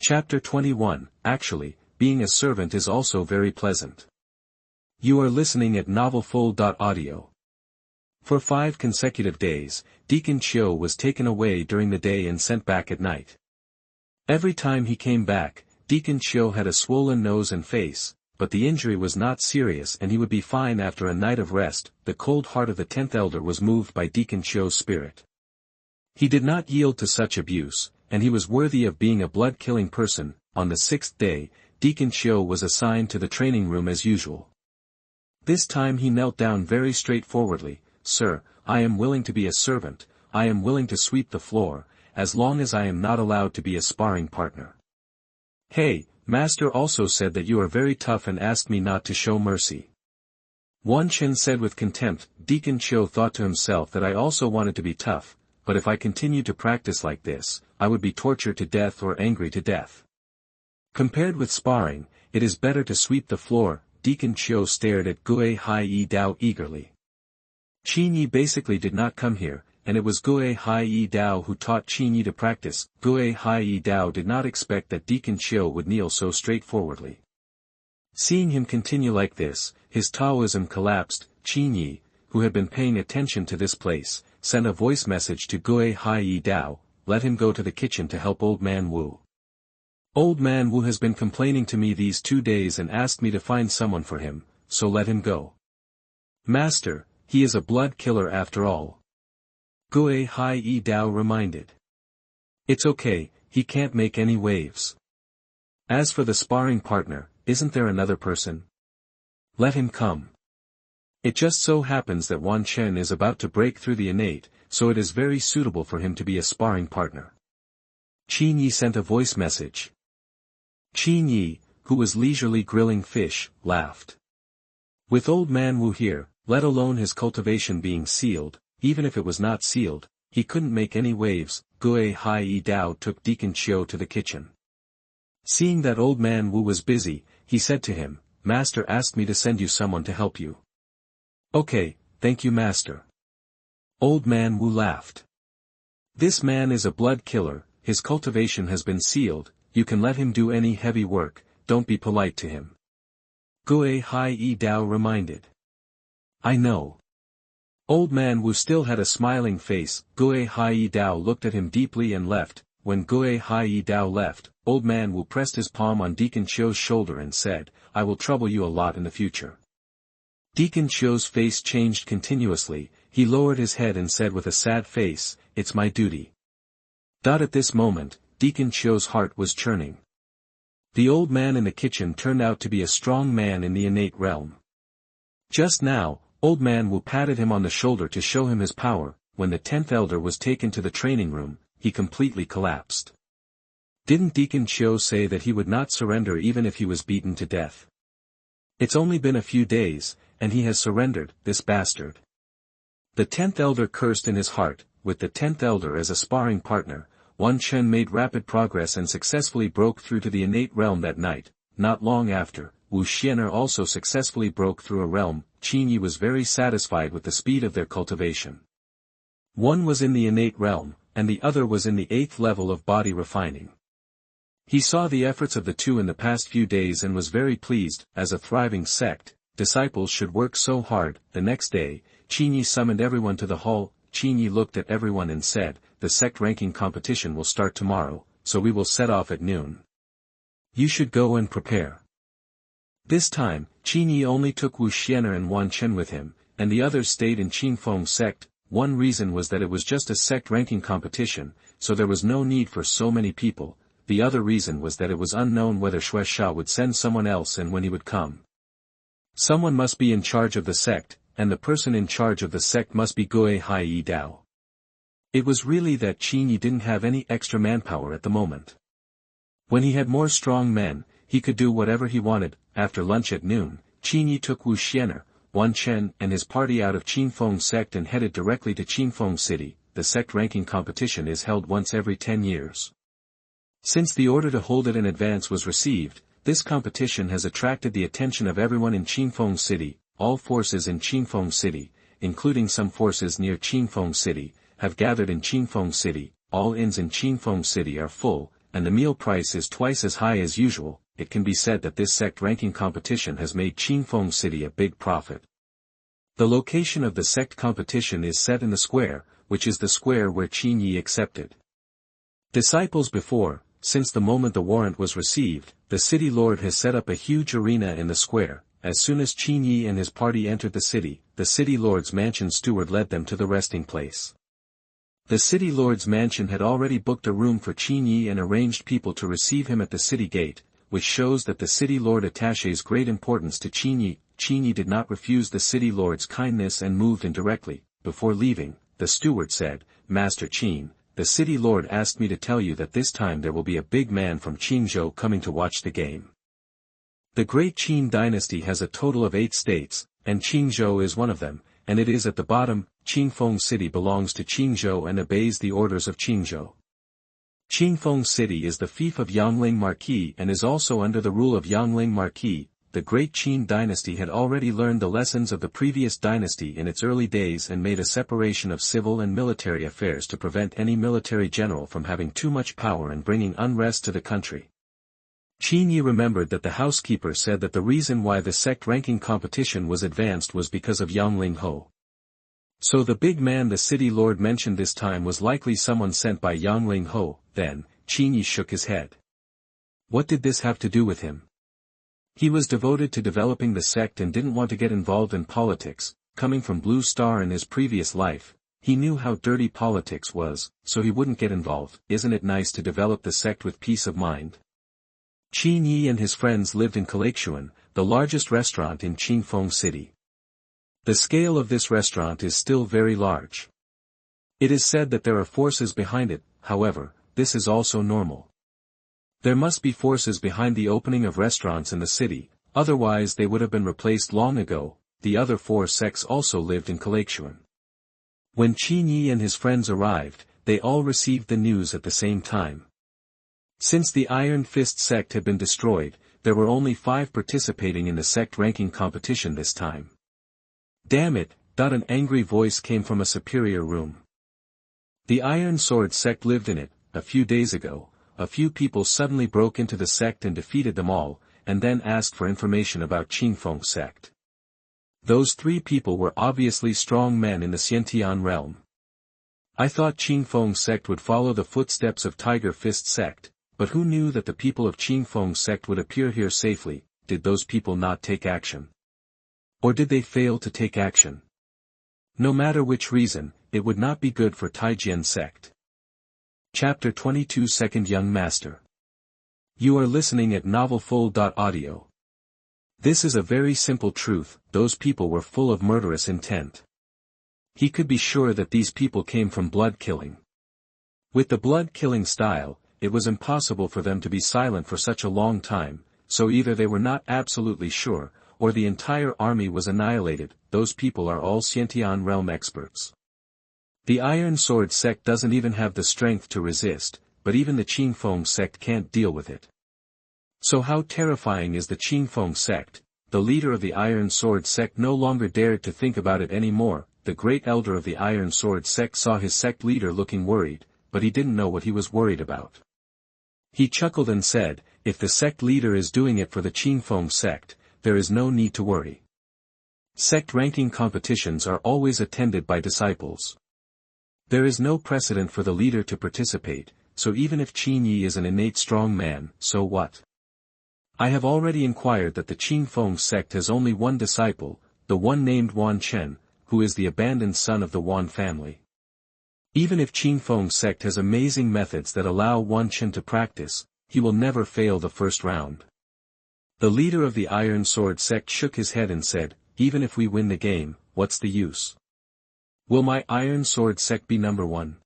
Chapter 21, Actually, being a servant is also very pleasant. You are listening at novelfull.audio. For 5 consecutive days, Deacon Chiu was taken away during the day and sent back at night. Every time he came back, Deacon Chiu had a swollen nose and face, but the injury was not serious and he would be fine after a night of rest. The cold heart of the 10th elder was moved by Deacon Chiu's spirit. He did not yield to such abuse, and he was worthy of being a blood-killing person. On the 6th day, Deacon Chiu was assigned to the training room as usual. This time he knelt down very straightforwardly. Sir, I am willing to be a servant, I am willing to sweep the floor, as long as I am not allowed to be a sparring partner. Hey, Master also said that you are very tough and asked me not to show mercy. Wan Chen said with contempt. Deacon Chiu thought to himself that I also wanted to be tough, but if I continued to practice like this, I would be tortured to death or angry to death. Compared with sparring, it is better to sweep the floor. Deacon Chiu stared at Gue Hai Yi Dao eagerly. Qin Ye basically did not come here, and it was Gue Hai Yi Dao who taught Qin Ye to practice. Gue Hai Yi Dao did not expect that Deacon Chiu would kneel so straightforwardly. Seeing him continue like this, his Taoism collapsed. Qin Ye, who had been paying attention to this place, sent a voice message to Gue Hai Yi Dao, let him go to the kitchen to help Old Man Wu. Old Man Wu has been complaining to me these 2 days and asked me to find someone for him, so let him go. Master, he is a blood killer after all. Gue Hai Yi Dao reminded. It's okay, he can't make any waves. As for the sparring partner, isn't there another person? Let him come. It just so happens that Wan Chen is about to break through the innate, so it is very suitable for him to be a sparring partner. Qin Ye sent a voice message. Qin Ye, who was leisurely grilling fish, laughed. With Old Man Wu here, let alone his cultivation being sealed, even if it was not sealed, he couldn't make any waves. Gue Hai Yi Dao took Deacon Chiu to the kitchen. Seeing that Old Man Wu was busy, he said to him, Master asked me to send you someone to help you. Okay, thank you Master. Old Man Wu laughed. This man is a blood killer, his cultivation has been sealed, you can let him do any heavy work, don't be polite to him. Gue Hai Yi Dao reminded. I know. Old Man Wu still had a smiling face. Gue Hai Yi Dao looked at him deeply and left. When Gue Hai Yi Dao left, Old Man Wu pressed his palm on Deacon Chiu's shoulder and said, I will trouble you a lot in the future. Deacon Chiu's face changed continuously, he lowered his head and said with a sad face, it's my duty. At this moment, Deacon Chiu's heart was churning. The old man in the kitchen turned out to be a strong man in the innate realm. Just now, Old Man Wu patted him on the shoulder to show him his power. When the 10th elder was taken to the training room, he completely collapsed. Didn't Deacon Chiu say that he would not surrender even if he was beaten to death? It's only been a few days, and he has surrendered, this bastard. The 10th elder cursed in his heart. With the 10th elder as a sparring partner, Wan Chen made rapid progress and successfully broke through to the innate realm that night. Not long after, Wu Xianer also successfully broke through a realm. Qin Ye was very satisfied with the speed of their cultivation. One was in the innate realm, and the other was in the 8th level of body refining. He saw the efforts of the two in the past few days and was very pleased. As a thriving sect, disciples should work so hard. The next day, Qin Ye summoned everyone to the hall. Qin Ye looked at everyone and said, the sect ranking competition will start tomorrow, so we will set off at noon. You should go and prepare. This time, Qin Ye only took Wu Xianer and Wan Chen with him, and the others stayed in Qingfeng sect. One reason was that it was just a sect ranking competition, so there was no need for so many people. The other reason was that it was unknown whether Shui Sha would send someone else and when he would come. Someone must be in charge of the sect, and the person in charge of the sect must be Gue Hai Yi Dao. It was really that Qin Ye didn't have any extra manpower at the moment. When he had more strong men, he could do whatever he wanted. After lunch at noon, Qin Ye took Wu Xianer, Wan Chen and his party out of Qingfeng sect and headed directly to Qingfeng city. The sect ranking competition is held once every 10 years. Since the order to hold it in advance was received, this competition has attracted the attention of everyone in Qingfeng city. All forces in Qingfeng city, including some forces near Qingfeng city, have gathered in Qingfeng city. All inns in Qingfeng city are full, and the meal price is twice as high as usual, it can be said that this sect ranking competition has made Qingfeng City a big profit. The location of the sect competition is set in the square, which is the square where Qin Ye accepted disciples before. Since the moment the warrant was received, the city lord has set up a huge arena in the square. As soon as Qin Ye and his party entered the city lord's mansion steward led them to the resting place. The city lord's mansion had already booked a room for Qin Ye and arranged people to receive him at the city gate, which shows that the city lord attaches great importance to Qin Ye. Qin Ye did not refuse the city lord's kindness and moved in directly. Before leaving, the steward said, "Master Qin, the city lord asked me to tell you that this time there will be a big man from Qingzhou coming to watch the game. The great Qin dynasty has a total of 8 states, and Qingzhou is one of them, and it is at the bottom. Qingfeng City belongs to Qingzhou and obeys the orders of Qingzhou. Qingfeng City is the fief of Yangling Marquis and is also under the rule of Yangling Marquis. The great Qin dynasty had already learned the lessons of the previous dynasty in its early days and made a separation of civil and military affairs to prevent any military general from having too much power and bringing unrest to the country." Qin Ye remembered that the housekeeper said that the reason why the sect ranking competition was advanced was because of Yangling Ho. So the big man the city lord mentioned this time was likely someone sent by Yangling Ho. Then, Qin Ye shook his head. What did this have to do with him? He was devoted to developing the sect and didn't want to get involved in politics. Coming from Blue Star in his previous life, he knew how dirty politics was, so he wouldn't get involved. Isn't it nice to develop the sect with peace of mind? Qin Ye and his friends lived in Cultivation, the largest restaurant in Qingfeng City. The scale of this restaurant is still very large. It is said that there are forces behind it, however, this is also normal. There must be forces behind the opening of restaurants in the city, otherwise they would have been replaced long ago. The other 4 sects also lived in Cultivation. When Qin Ye and his friends arrived, they all received the news at the same time. Since the Iron Fist sect had been destroyed, there were only 5 participating in the sect ranking competition this time. Damn it, an angry voice came from a superior room. The Iron Sword sect lived in it. A few days ago, a few people suddenly broke into the sect and defeated them all, and then asked for information about Qingfeng sect. Those 3 people were obviously strong men in the Xiantian realm. I thought Qingfeng sect would follow the footsteps of Tiger Fist sect, but who knew that the people of Qingfeng sect would appear here safely? Did those people not take action? Or did they fail to take action? No matter which reason, it would not be good for Taijian sect. Chapter 22 Second Young Master. You are listening at novelfull.audio. This is a very simple truth, those people were full of murderous intent. He could be sure that these people came from blood killing. With the blood killing style, it was impossible for them to be silent for such a long time, so either they were not absolutely sure, or the entire army was annihilated. Those people are all Xiantian realm experts. The Iron Sword sect doesn't even have the strength to resist, but even the Qingfeng sect can't deal with it. So how terrifying is the Qingfeng sect? The leader of the Iron Sword sect no longer dared to think about it anymore. The great elder of the Iron Sword sect saw his sect leader looking worried, but he didn't know what he was worried about. He chuckled and said, "If the sect leader is doing it for the Qingfeng sect, there is no need to worry. Sect ranking competitions are always attended by disciples. There is no precedent for the leader to participate, so even if Qin Ye is an innate strong man, so what? I have already inquired that the Qingfeng sect has only one disciple, the one named Wan Chen, who is the abandoned son of the Wan family. Even if Qingfeng sect has amazing methods that allow Wan Chen to practice, he will never fail the first round." The leader of the Iron Sword sect shook his head and said, "Even if we win the game, what's the use? Will my Iron Sword sect be number 1?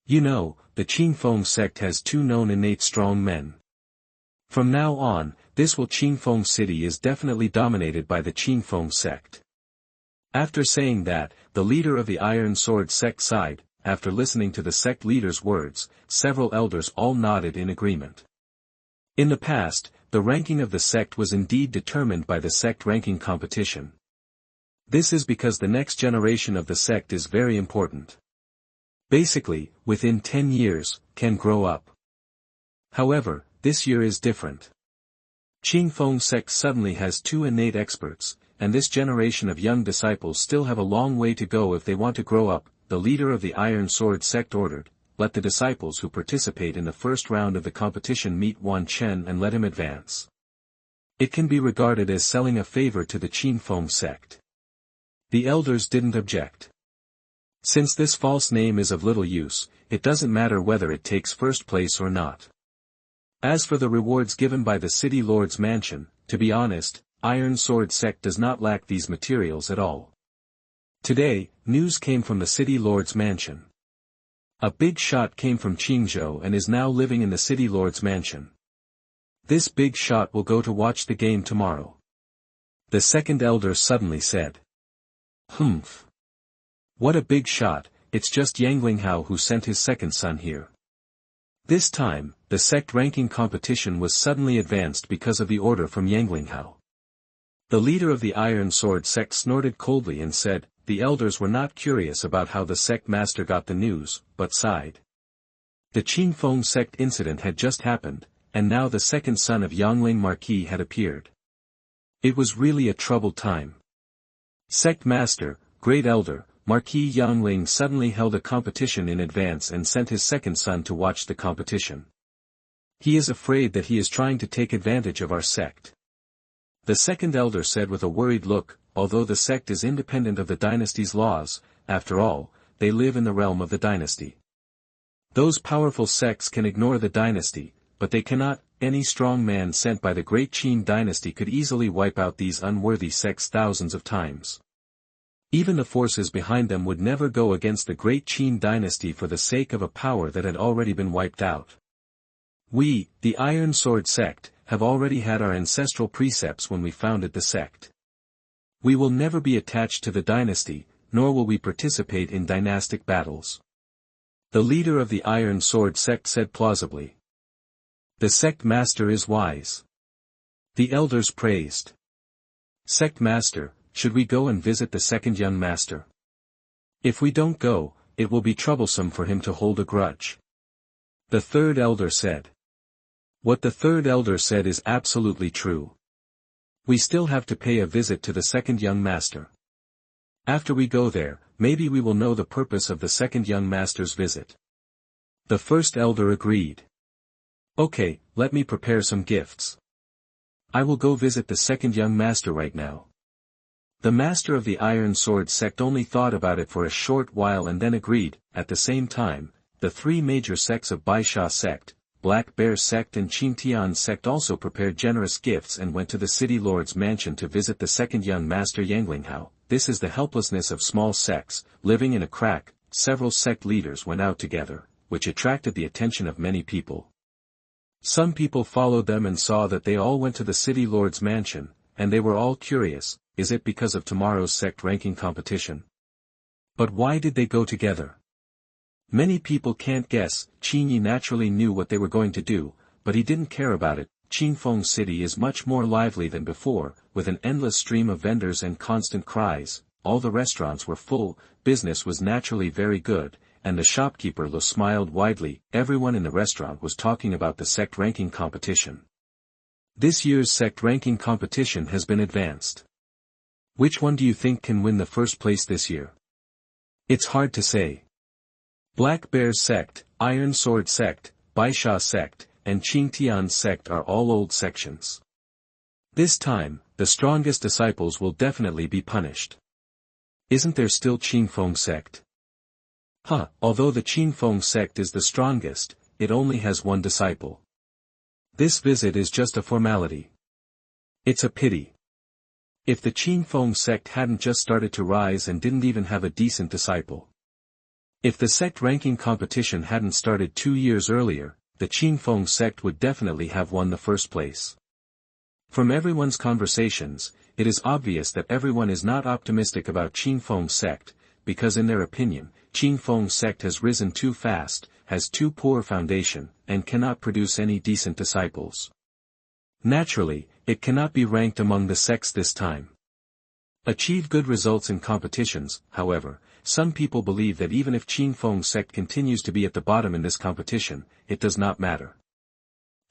You know, the Qingfeng sect has 2 known innate strong men. From now on, this Qingfeng city is definitely dominated by the Qingfeng sect." After saying that, the leader of the Iron Sword sect sighed. After listening to the sect leader's words, several elders all nodded in agreement. In the past, the ranking of the sect was indeed determined by the sect ranking competition. This is because the next generation of the sect is very important. Basically, within 10 years, can grow up. However, this year is different. Qin Sect suddenly has 2 innate experts, and this generation of young disciples still have a long way to go if they want to grow up. The leader of the Iron Sword Sect ordered, let the disciples who participate in the first round of the competition meet Wan Chen and let him advance. It can be regarded as selling a favor to the Qin Sect. The elders didn't object. Since this false name is of little use, it doesn't matter whether it takes first place or not. As for the rewards given by the City Lord's mansion, to be honest, Iron Sword Sect does not lack these materials at all. Today, news came from the City Lord's mansion. A big shot came from Qingzhou and is now living in the City Lord's mansion. This big shot will go to watch the game tomorrow. The second elder suddenly said. Humph. What a big shot, it's just Yanglingao who sent his second son here. This time, the sect ranking competition was suddenly advanced because of the order from Yanglingao. The leader of the Iron Sword Sect snorted coldly and said, the elders were not curious about how the sect master got the news, but sighed. The Qin Sect incident had just happened, and now the second son of Yangling Marquis had appeared. It was really a troubled time. Sect master, great elder, Marquis Yangling suddenly held a competition in advance and sent his second son to watch the competition. He is afraid that he is trying to take advantage of our sect. The second elder said with a worried look, although the sect is independent of the dynasty's laws, after all, they live in the realm of the dynasty. Those powerful sects can ignore the dynasty, but they cannot. Any strong man sent by the great Qin dynasty could easily wipe out these unworthy sects thousands of times. Even the forces behind them would never go against the great Qin dynasty for the sake of a power that had already been wiped out. We, the Iron Sword Sect, have already had our ancestral precepts when we founded the sect. We will never be attached to the dynasty, nor will we participate in dynastic battles. The leader of the Iron Sword Sect said plausibly. The sect master is wise. The elders praised. Sect master, should we go and visit the second young master? If we don't go, it will be troublesome for him to hold a grudge. The third elder said. What the third elder said is absolutely true. We still have to pay a visit to the second young master. After we go there, maybe we will know the purpose of the second young master's visit. The first elder agreed. Okay, let me prepare some gifts. I will go visit the second young master right now. The master of the Iron Sword Sect only thought about it for a short while and then agreed. At the same time, the 3 major sects of Baisha Sect, Black Bear Sect and Qingtian Sect also prepared generous gifts and went to the City Lord's mansion to visit the second young master Yanglingao. This is the helplessness of small sects, living in a crack. Several sect leaders went out together, which attracted the attention of many people. Some people followed them and saw that they all went to the City Lord's mansion, and they were all curious, is it because of tomorrow's sect ranking competition? But why did they go together? Many people can't guess. Qin Ye naturally knew what they were going to do, but he didn't care about it. Qinfeng City is much more lively than before, with an endless stream of vendors and constant cries. All the restaurants were full, business was naturally very good, and the shopkeeper Lo smiled widely. Everyone in the restaurant was talking about the sect ranking competition. This year's sect ranking competition has been advanced. Which one do you think can win the first place this year? It's hard to say. Black Bear Sect, Iron Sword Sect, Baisha Sect, and Qingtian Sect are all old sections. This time, the strongest disciples will definitely be punished. Isn't there still Qinfeng Sect? Although the Qinfeng Sect is the strongest, it only has 1 disciple. This visit is just a formality. It's a pity. If the Qinfeng Sect hadn't just started to rise and didn't even have a decent disciple. If the sect ranking competition hadn't started 2 years earlier, the Qinfeng Sect would definitely have won the first place. From everyone's conversations, it is obvious that everyone is not optimistic about Qinfeng Sect, because in their opinion, Qinfeng Sect has risen too fast, has too poor foundation, and cannot produce any decent disciples. Naturally, it cannot be ranked among the sects this time. Achieve good results in competitions. However, some people believe that even if Qinfeng Sect continues to be at the bottom in this competition, it does not matter.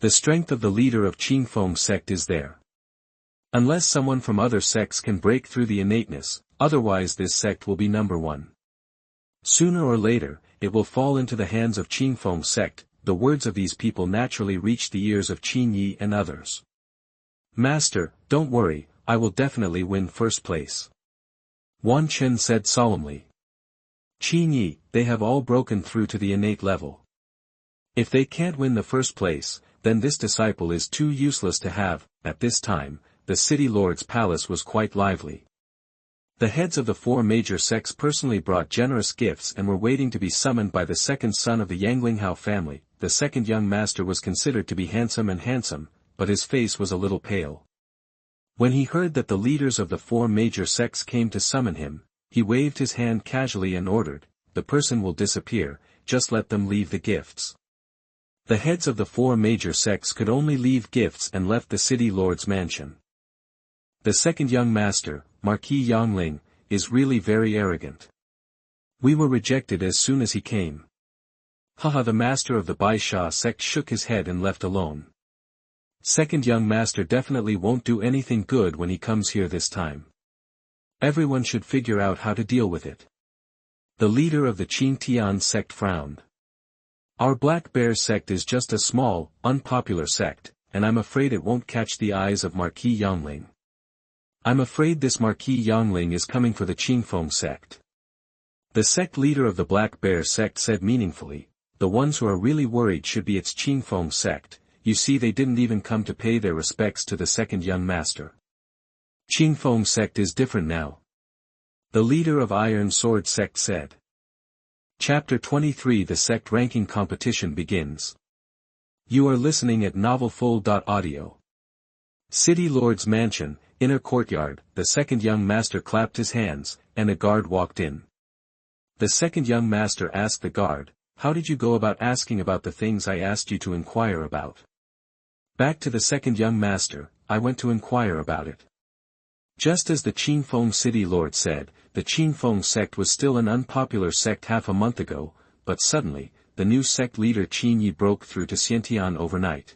The strength of the leader of Qin sect is there. Unless someone from other sects can break through the innateness, otherwise this sect will be number one. Sooner or later, it will fall into the hands of Qin sect. The words of these people naturally reached the ears of Qin Ye and others. Master, don't worry, I will definitely win first place. Wan Chen said solemnly. Qin Ye, they have all broken through to the innate level. If they can't win the first place, then this disciple is too useless to have. At this time, the city lord's palace was quite lively. The heads of the four major sects personally brought generous gifts and were waiting to be summoned by the second son of the Yanglingao family. The second young master was considered to be handsome, but his face was a little pale. When he heard that the leaders of the four major sects came to summon him, he waved his hand casually and ordered, "The person will disappear, just let them leave the gifts." The heads of the four major sects could only leave gifts and left the city lord's mansion. The second young master, Marquis Yangling, is really very arrogant. We were rejected as soon as he came. Haha, the master of the Baisha sect shook his head and left alone. Second young master definitely won't do anything good when he comes here this time. Everyone should figure out how to deal with it. The leader of the Qin sect frowned. Our Black Bear sect is just a small, unpopular sect, and I'm afraid it won't catch the eyes of Marquis Yangling. I'm afraid this Marquis Yangling is coming for the Qin sect. The sect leader of the Black Bear sect said meaningfully, the ones who are really worried should be its Qin sect. You see, they didn't even come to pay their respects to the second young master. Qin sect is different now. The leader of Iron Sword sect said. Chapter 23. The sect ranking competition begins. You are listening at novelfull.audio. City Lord's Mansion, inner courtyard. The second young master clapped his hands, and a guard walked in. The second young master asked the guard, "How did you go about asking about the things I asked you to inquire about?" Back to the second young master, "I went to inquire about it." Just as the Qin city lord said, the Qin sect was still an unpopular sect half a month ago, but suddenly, the new sect leader Qin Ye broke through to Xiantian overnight.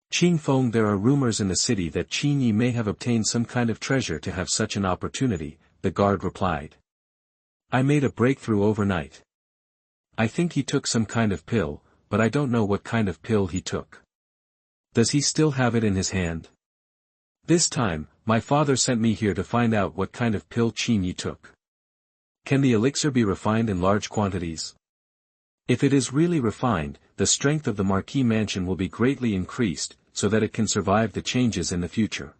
Qin, there are rumors in the city that Qin Ye may have obtained some kind of treasure to have such an opportunity, the guard replied. I made a breakthrough overnight. I think he took some kind of pill, but I don't know what kind of pill he took. Does he still have it in his hand? This time, my father sent me here to find out what kind of pill Qin Ye took. Can the elixir be refined in large quantities? If it is really refined, the strength of the Marquis mansion will be greatly increased, so that it can survive the changes in the future.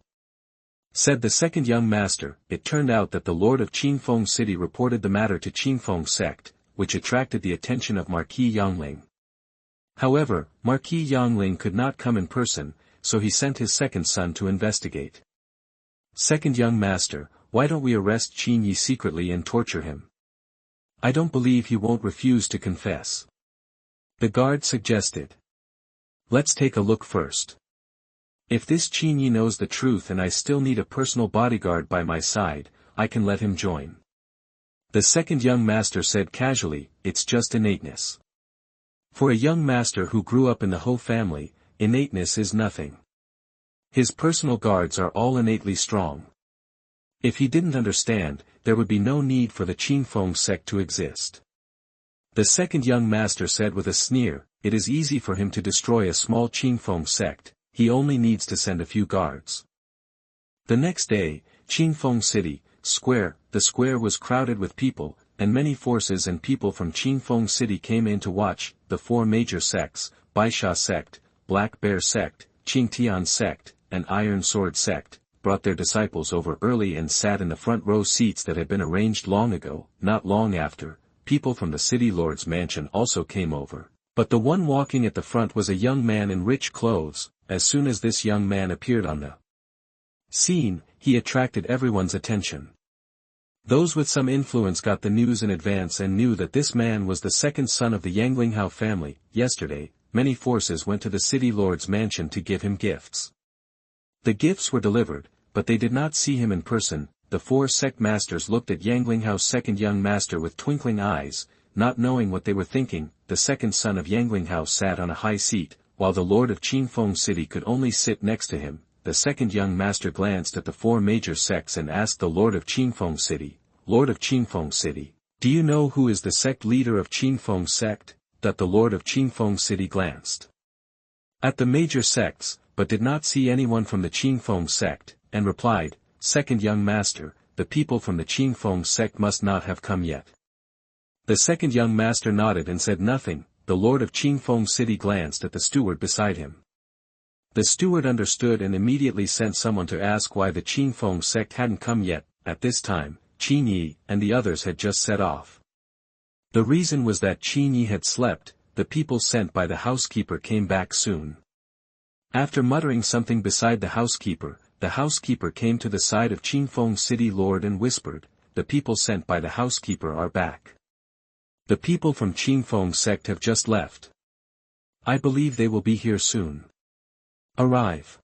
Said the second young master. It turned out that the lord of Qin city reported the matter to Qin sect, which attracted the attention of Marquis Yangling. However, Marquis Yangling could not come in person, so he sent his second son to investigate. Second young master, why don't we arrest Qin Ye secretly and torture him? I don't believe he won't refuse to confess. The guard suggested. Let's take a look first. If this Qin Ye knows the truth and I still need a personal bodyguard by my side, I can let him join. The second young master said casually, it's just innateness. For a young master who grew up in the Ho family, innateness is nothing. His personal guards are all innately strong. If he didn't understand, there would be no need for the Qin sect to exist. The second young master said with a sneer, it is easy for him to destroy a small Qin sect, he only needs to send a few guards. The next day, Qin City, Square, the square was crowded with people, and many forces and people from Qin City came in to watch. The four major sects, Baisha sect, Black Bear sect, Qingtian sect, and Iron Sword sect, brought their disciples over early and sat in the front row seats that had been arranged long ago. Not long after, people from the city lord's mansion also came over, but the one walking at the front was a young man in rich clothes. As soon as this young man appeared on the scene, he attracted everyone's attention. Those with some influence got the news in advance and knew that this man was the second son of the Yanglingao family. Yesterday, many forces went to the city lord's mansion to give him gifts. The gifts were delivered, but they did not see him in person. The four sect masters looked at Yanglinghao's second young master with twinkling eyes, not knowing what they were thinking. The second son of Yanglingao sat on a high seat, while the Lord of Qinfeng City could only sit next to him. The second young master glanced at the four major sects and asked the Lord of Qinfeng City, Lord of Qinfeng City, do you know who is the sect leader of Qinfeng Sect? The Lord of Qinfeng City glanced at the major sects, but did not see anyone from the Qinfeng Sect, and replied, Second young master, the people from the Qinfeng Sect must not have come yet. The second young master nodded and said nothing. The Lord of Qinfeng City glanced at the steward beside him. The steward understood and immediately sent someone to ask why the Qinfeng Sect hadn't come yet. At this time, Qin Ye and the others had just set off. The reason was that Qin Ye had slept. The people sent by the housekeeper came back soon. After muttering something beside the housekeeper came to the side of Qinfeng City Lord and whispered, the people sent by the housekeeper are back. The people from Qinfeng Sect have just left. I believe they will be here soon. Arrive.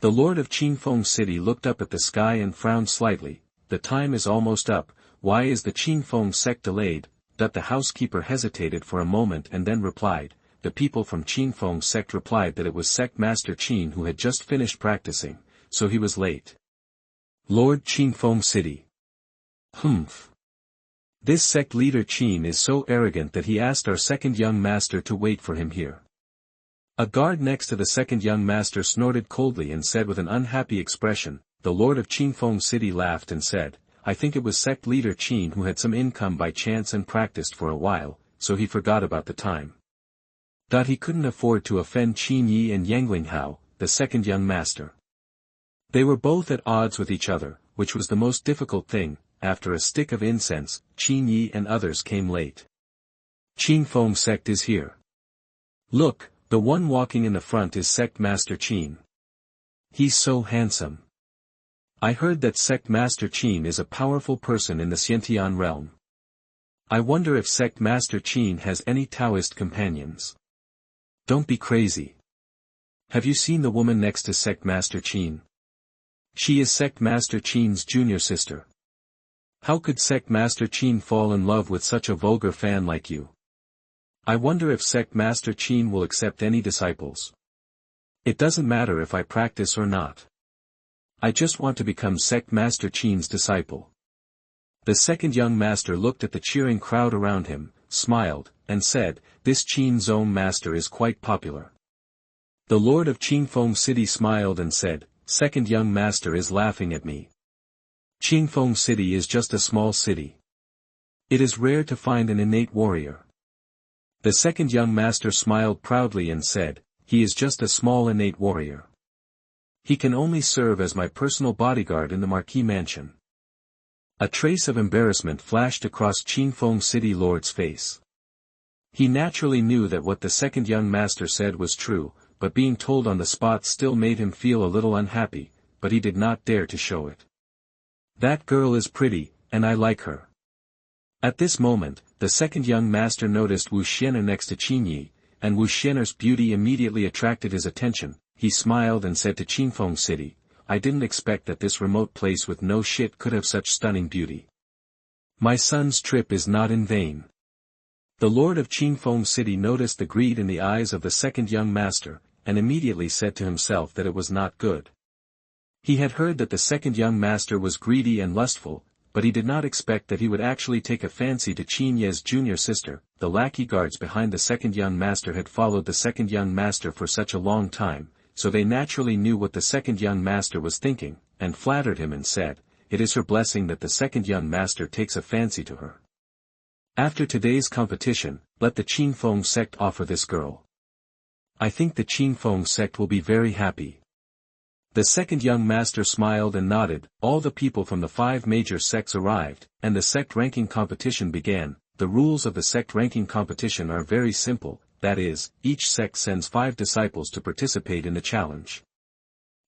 The Lord of Qinfeng City looked up at the sky and frowned slightly. The time is almost up. Why is the Qinfeng Sect delayed? The housekeeper hesitated for a moment and then replied. The people from Qinfeng Sect replied that it was Sect Master Qin who had just finished practicing, so he was late. Lord Qinfeng City. Humph. This sect leader Qin is so arrogant that he asked our second young master to wait for him here. A guard next to the second young master snorted coldly and said with an unhappy expression. The Lord of Qinfeng City laughed and said, I think it was sect leader Qin who had some income by chance and practiced for a while, so he forgot about the time. He couldn't afford to offend Qin Ye and Yanglingao, the second young master. They were both at odds with each other, which was the most difficult thing. After a stick of incense, Qin Ye and others came late. Qinfeng Sect is here. Look, the one walking in the front is Sect Master Qin. He's so handsome. I heard that Sect Master Qin is a powerful person in the Xiantian realm. I wonder if Sect Master Qin has any Taoist companions. Don't be crazy. Have you seen the woman next to Sect Master Qin? She is Sect Master Qin's junior sister. How could Sect Master Qin fall in love with such a vulgar fan like you? I wonder if Sect Master Qin will accept any disciples. It doesn't matter if I practice or not. I just want to become Sect Master Qin's disciple. The second young master looked at the cheering crowd around him, smiled, and said, this Qin Zong master is quite popular. The Lord of Qinfeng City smiled and said, second young master is laughing at me. Qinfeng City is just a small city. It is rare to find an innate warrior. The second young master smiled proudly and said, he is just a small innate warrior. He can only serve as my personal bodyguard in the Marquis Mansion. A trace of embarrassment flashed across Qinfeng City Lord's face. He naturally knew that what the second young master said was true, but being told on the spot still made him feel a little unhappy, but he did not dare to show it. That girl is pretty, and I like her. At this moment, the second young master noticed Wu Xian'er next to Qin Ye, and Wu Xian'er's beauty immediately attracted his attention. He smiled and said to Qinfeng City, I didn't expect that this remote place with no shit could have such stunning beauty. My son's trip is not in vain. The Lord of Qinfeng City noticed the greed in the eyes of the second young master, and immediately said to himself that it was not good. He had heard that the second young master was greedy and lustful, but he did not expect that he would actually take a fancy to Qin Ye's junior sister. The lackey guards behind the second young master had followed the second young master for such a long time, so they naturally knew what the second young master was thinking, and flattered him and said, it is her blessing that the second young master takes a fancy to her. After today's competition, let the Qinfeng Sect offer this girl. I think the Qinfeng Sect will be very happy. The second young master smiled and nodded. All the people from the 5 major sects arrived, and the sect ranking competition began. The rules of the sect ranking competition are very simple, that is, each sect sends 5 disciples to participate in the challenge.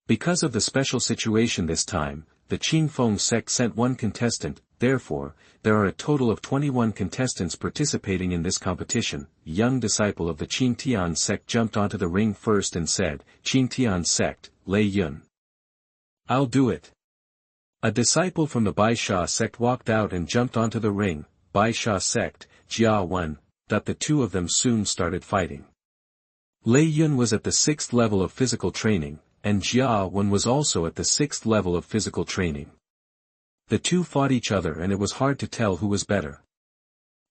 Because of the special situation this time, the Qinfeng Sect sent 1 contestant. Therefore, there are a total of 21 contestants participating in this competition. A young disciple of the Qintian Sect jumped onto the ring first and said, Qintian Sect, Lei Yun. I'll do it. A disciple from the Baisha Sect walked out and jumped onto the ring. Baisha Sect, Jia Wen. The 2 of them soon started fighting. Lei Yun was at the 6th level of physical training, and Jia Wen was also at the 6th level of physical training. The two fought each other and it was hard to tell who was better.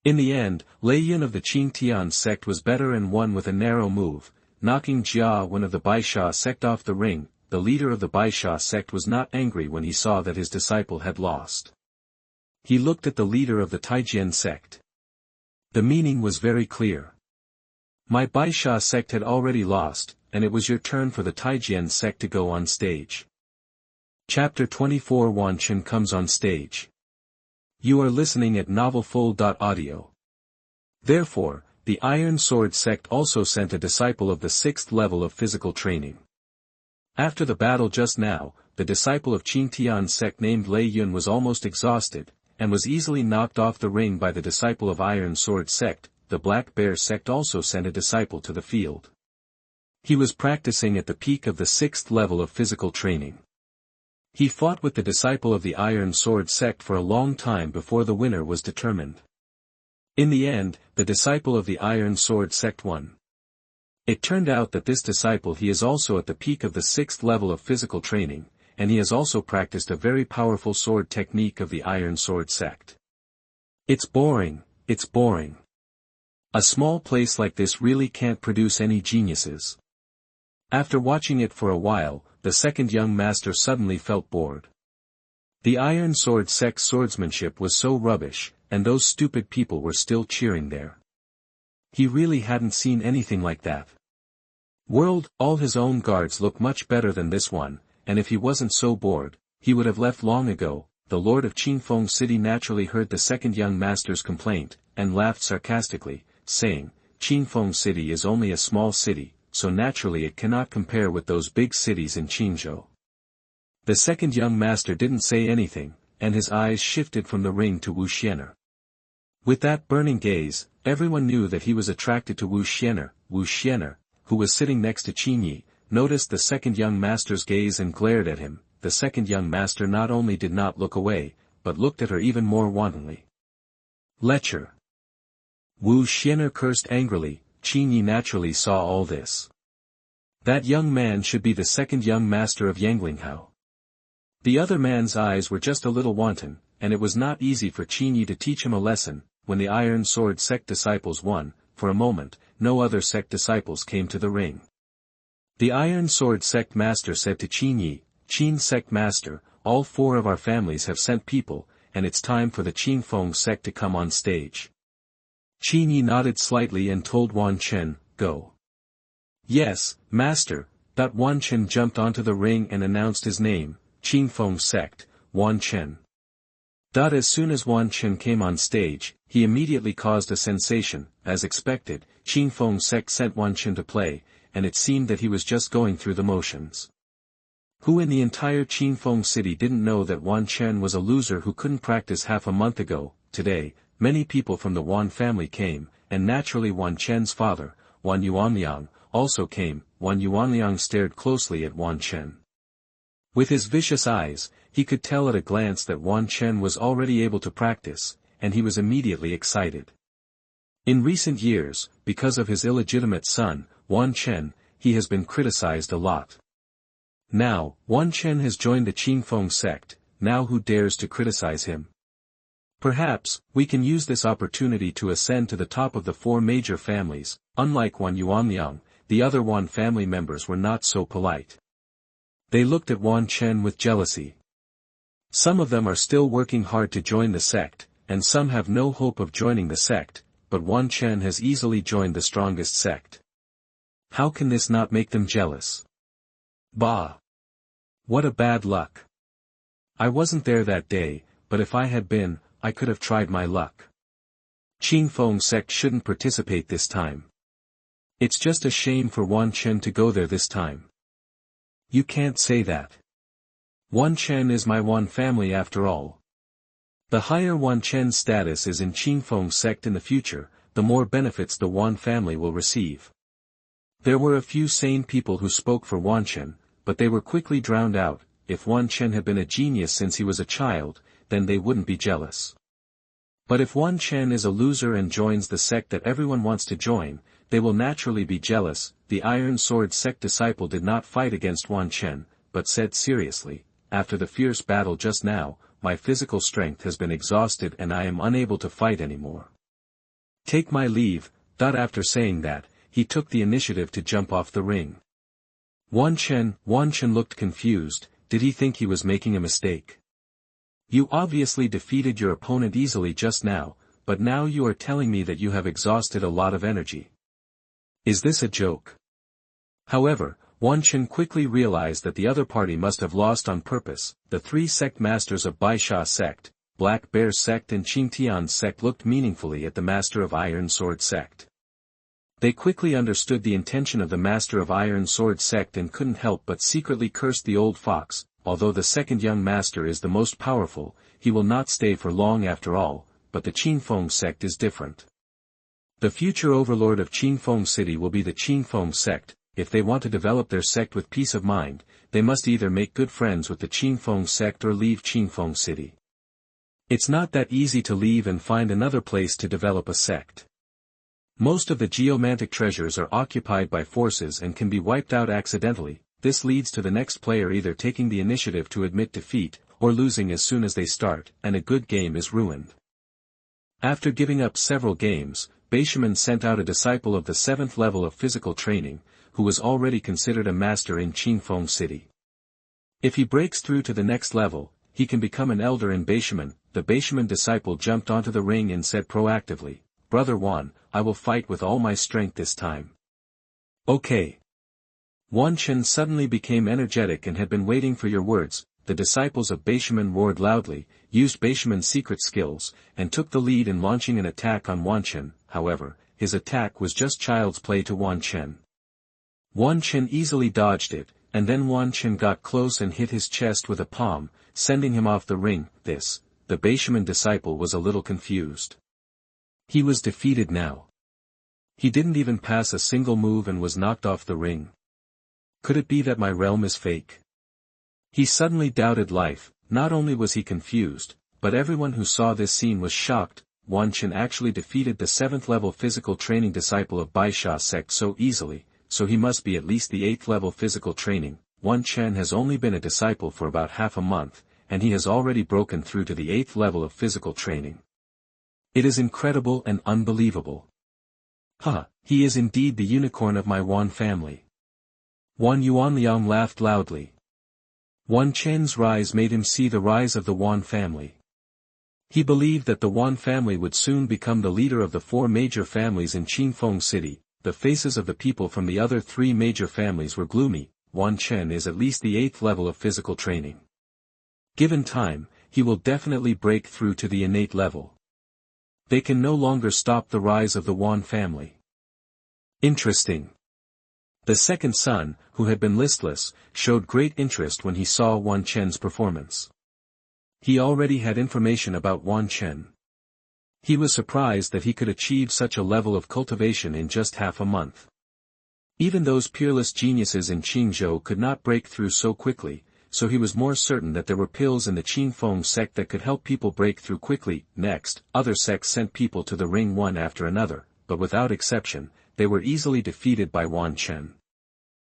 In the end, Lei Yun of the Qin sect was better and won with a narrow move, knocking Jia Wen of the Baisha sect off the ring. The leader of the Baisha sect was not angry when he saw that his disciple had lost. He looked at the leader of the Taijian sect. The meaning was very clear. My Baisha sect had already lost, and it was your turn for the Taijian sect to go on stage. Chapter 24 Wan Chen comes on stage. You are listening at novelfull.audio. Therefore, the Iron Sword sect also sent a disciple of the 6th level of physical training. After the battle just now, the disciple of Qin sect named Lei Yun was almost exhausted, and was easily knocked off the ring by the disciple of Iron Sword sect. The Black Bear sect also sent a disciple to the field. He was practicing at the peak of the 6th level of physical training. He fought with the disciple of the Iron Sword sect for a long time before the winner was determined. In the end, the disciple of the Iron Sword sect won. It turned out that this disciple he is also at the peak of the 6th level of physical training, and he has also practiced a very powerful sword technique of the Iron Sword sect. It's boring, it's boring. A small place like this really can't produce any geniuses. After watching it for a while, the second young master suddenly felt bored. The Iron Sword sect's swordsmanship was so rubbish, and those stupid people were still cheering there. He really hadn't seen anything like that. All his own guards look much better than this one, and if he wasn't so bored, he would have left long ago. The lord of Qinfeng City naturally heard the second young master's complaint, and laughed sarcastically, saying, Qinfeng City is only a small city, so naturally it cannot compare with those big cities in Qinzhou. The second young master didn't say anything, and his eyes shifted from the ring to Wu Xianer. With that burning gaze, everyone knew that he was attracted to Wu Xianer. Wu Xianer, who was sitting next to Qin Ye, noticed the second young master's gaze and glared at him. The second young master not only did not look away, but looked at her even more wantonly. Lecher. Wu Xianer cursed angrily. Qin Ye naturally saw all this. That young man should be the second young master of Yanglinghao. The other man's eyes were just a little wanton, and it was not easy for Qin Ye to teach him a lesson. When the Iron Sword sect disciples won, for a moment, no other sect disciples came to the ring. The Iron Sword sect master said to Qin Ye, Qin sect master, all 4 of our families have sent people, and it's time for the Qinfeng sect to come on stage. Qin Ye nodded slightly and told Wan Chen, go. Yes, master. Wan Chen jumped onto the ring and announced his name, Qinfeng sect, Wan Chen. As soon as Wan Chen came on stage, he immediately caused a sensation. As expected, Qinfeng sect sent Wan Chen to play, and it seemed that he was just going through the motions. Who in the entire Qinfeng city didn't know that Wan Chen was a loser who couldn't practice half a month ago? Today, many people from the Wan family came, and naturally Wan Chen's father, Wan Yuanliang, also came. Wan Yuanliang stared closely at Wan Chen. With his vicious eyes, he could tell at a glance that Wan Chen was already able to practice, and he was immediately excited. In recent years, because of his illegitimate son, Wan Chen, he has been criticized a lot. Now, Wan Chen has joined the Qinfeng sect. Now who dares to criticize him? Perhaps, we can use this opportunity to ascend to the top of the 4 major families. Unlike Wan Yuanliang, the other Wan family members were not so polite. They looked at Wan Chen with jealousy. Some of them are still working hard to join the sect, and some have no hope of joining the sect, but Wan Chen has easily joined the Strongest Sect. How can this not make them jealous? Bah! What a bad luck. I wasn't there that day, but if I had been, I could have tried my luck. Qinfeng sect shouldn't participate this time. It's just a shame for Wan Chen to go there this time. You can't say that. Wan Chen is my Wan family after all. The higher Wan Chen's status is in Qinfeng sect in the future, the more benefits the Wan family will receive. There were a few sane people who spoke for Wan Chen, but they were quickly drowned out. If Wan Chen had been a genius since he was a child, then they wouldn't be jealous. But if Wan Chen is a loser and joins the sect that everyone wants to join, they will naturally be jealous. The Iron Sword Sect disciple did not fight against Wan Chen, but said seriously, after the fierce battle just now, my physical strength has been exhausted and I am unable to fight anymore. Take my leave. After saying that, he took the initiative to jump off the ring. Wan Chen looked confused. Did he think he was making a mistake? You obviously defeated your opponent easily just now, but now you are telling me that you have exhausted a lot of energy. Is this a joke? However, Wan Chen quickly realized that the other party must have lost on purpose. The three sect masters of Baisha Sect, Black Bear Sect and Qingtian Sect looked meaningfully at the master of Iron Sword Sect. They quickly understood the intention of the master of Iron Sword Sect and couldn't help but secretly curse the old fox. Although the second young master is the most powerful, he will not stay for long after all, but the Qinfeng Sect is different. The future overlord of Qinfeng City will be the Qinfeng Sect. If they want to develop their sect with peace of mind, they must either make good friends with the Qinfeng Sect or leave Qinfeng City. It's not that easy to leave and find another place to develop a sect. Most of the geomantic treasures are occupied by forces and can be wiped out accidentally. This leads to the next player either taking the initiative to admit defeat, or losing as soon as they start, and a good game is ruined. After giving up several games, Beishiman sent out a disciple of the 7th level of physical training, who was already considered a master in Qinfeng City. If he breaks through to the next level, he can become an elder in Beishiman. The Beishiman disciple jumped onto the ring and said proactively, Brother Wan, I will fight with all my strength this time. Okay. Wan Chen suddenly became energetic and had been waiting for your words. The disciples of Beishiman roared loudly, used Beishiman's secret skills, and took the lead in launching an attack on Wan Chen. However, his attack was just child's play to Wan Chen. Wan Chen easily dodged it, and then Wan Chen got close and hit his chest with a palm, sending him off the ring. The Beishiman disciple was a little confused. He was defeated now. He didn't even pass a single move and was knocked off the ring. Could it be that my realm is fake? He suddenly doubted life. Not only was he confused, but everyone who saw this scene was shocked. Wan Chen actually defeated the 7th level physical training disciple of Baisha Sect so easily, so he must be at least the 8th level physical training. Wan Chen has only been a disciple for about half a month, and he has already broken through to the 8th level of physical training. It is incredible and unbelievable. He is indeed the unicorn of my Wan family. Wan Yuanliang laughed loudly. Wan Chen's rise made him see the rise of the Wan family. He believed that the Wan family would soon become the leader of the 4 major families in Qinfeng City. The faces of the people from the other 3 major families were gloomy. Wan Chen is at least the 8th level of physical training. Given time, he will definitely break through to the innate level. They can no longer stop the rise of the Wan family. Interesting. The second son, who had been listless, showed great interest when he saw Wan Chen's performance. He already had information about Wan Chen. He was surprised that he could achieve such a level of cultivation in just half a month. Even those peerless geniuses in Qingzhou could not break through so quickly, so he was more certain that there were pills in the Qinfeng sect that could help people break through quickly. Next, other sects sent people to the ring one after another, but without exception, they were easily defeated by Wan Chen.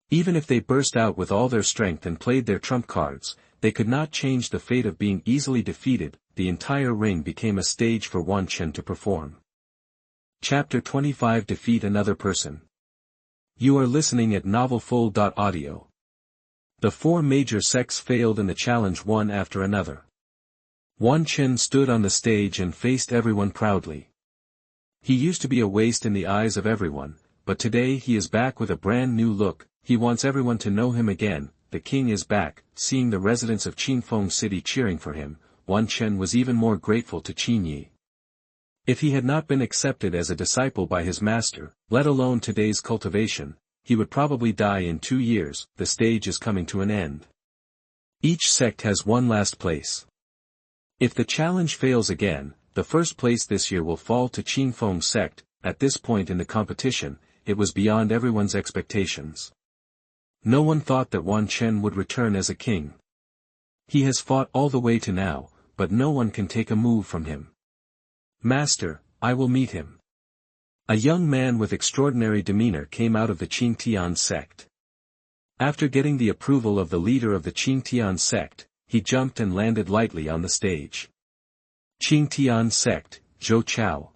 Even if they burst out with all their strength and played their trump cards, they could not change the fate of being easily defeated. The entire ring became a stage for Wan Chen to perform. Chapter 25 Defeat Another Person. You are listening at novelfull.audio. The 4 major sects failed in the challenge one after another. Wan Chen stood on the stage and faced everyone proudly. He used to be a waste in the eyes of everyone, but today he is back with a brand new look. He wants everyone to know him again. The king is back. Seeing the residents of Qinfeng City cheering for him, Wan Chen was even more grateful to Qin Ye. If he had not been accepted as a disciple by his master, let alone today's cultivation, he would probably die in 2 years. The stage is coming to an end. Each sect has one last place. If the challenge fails again, the first place this year will fall to Qinfeng Sect. At this point in the competition, it was beyond everyone's expectations. No one thought that Wan Chen would return as a king. He has fought all the way to now, but no one can take a move from him. Master, I will meet him. A young man with extraordinary demeanor came out of the Qin sect. After getting the approval of the leader of the Qin sect, he jumped and landed lightly on the stage. Qin sect, Zhou Chao.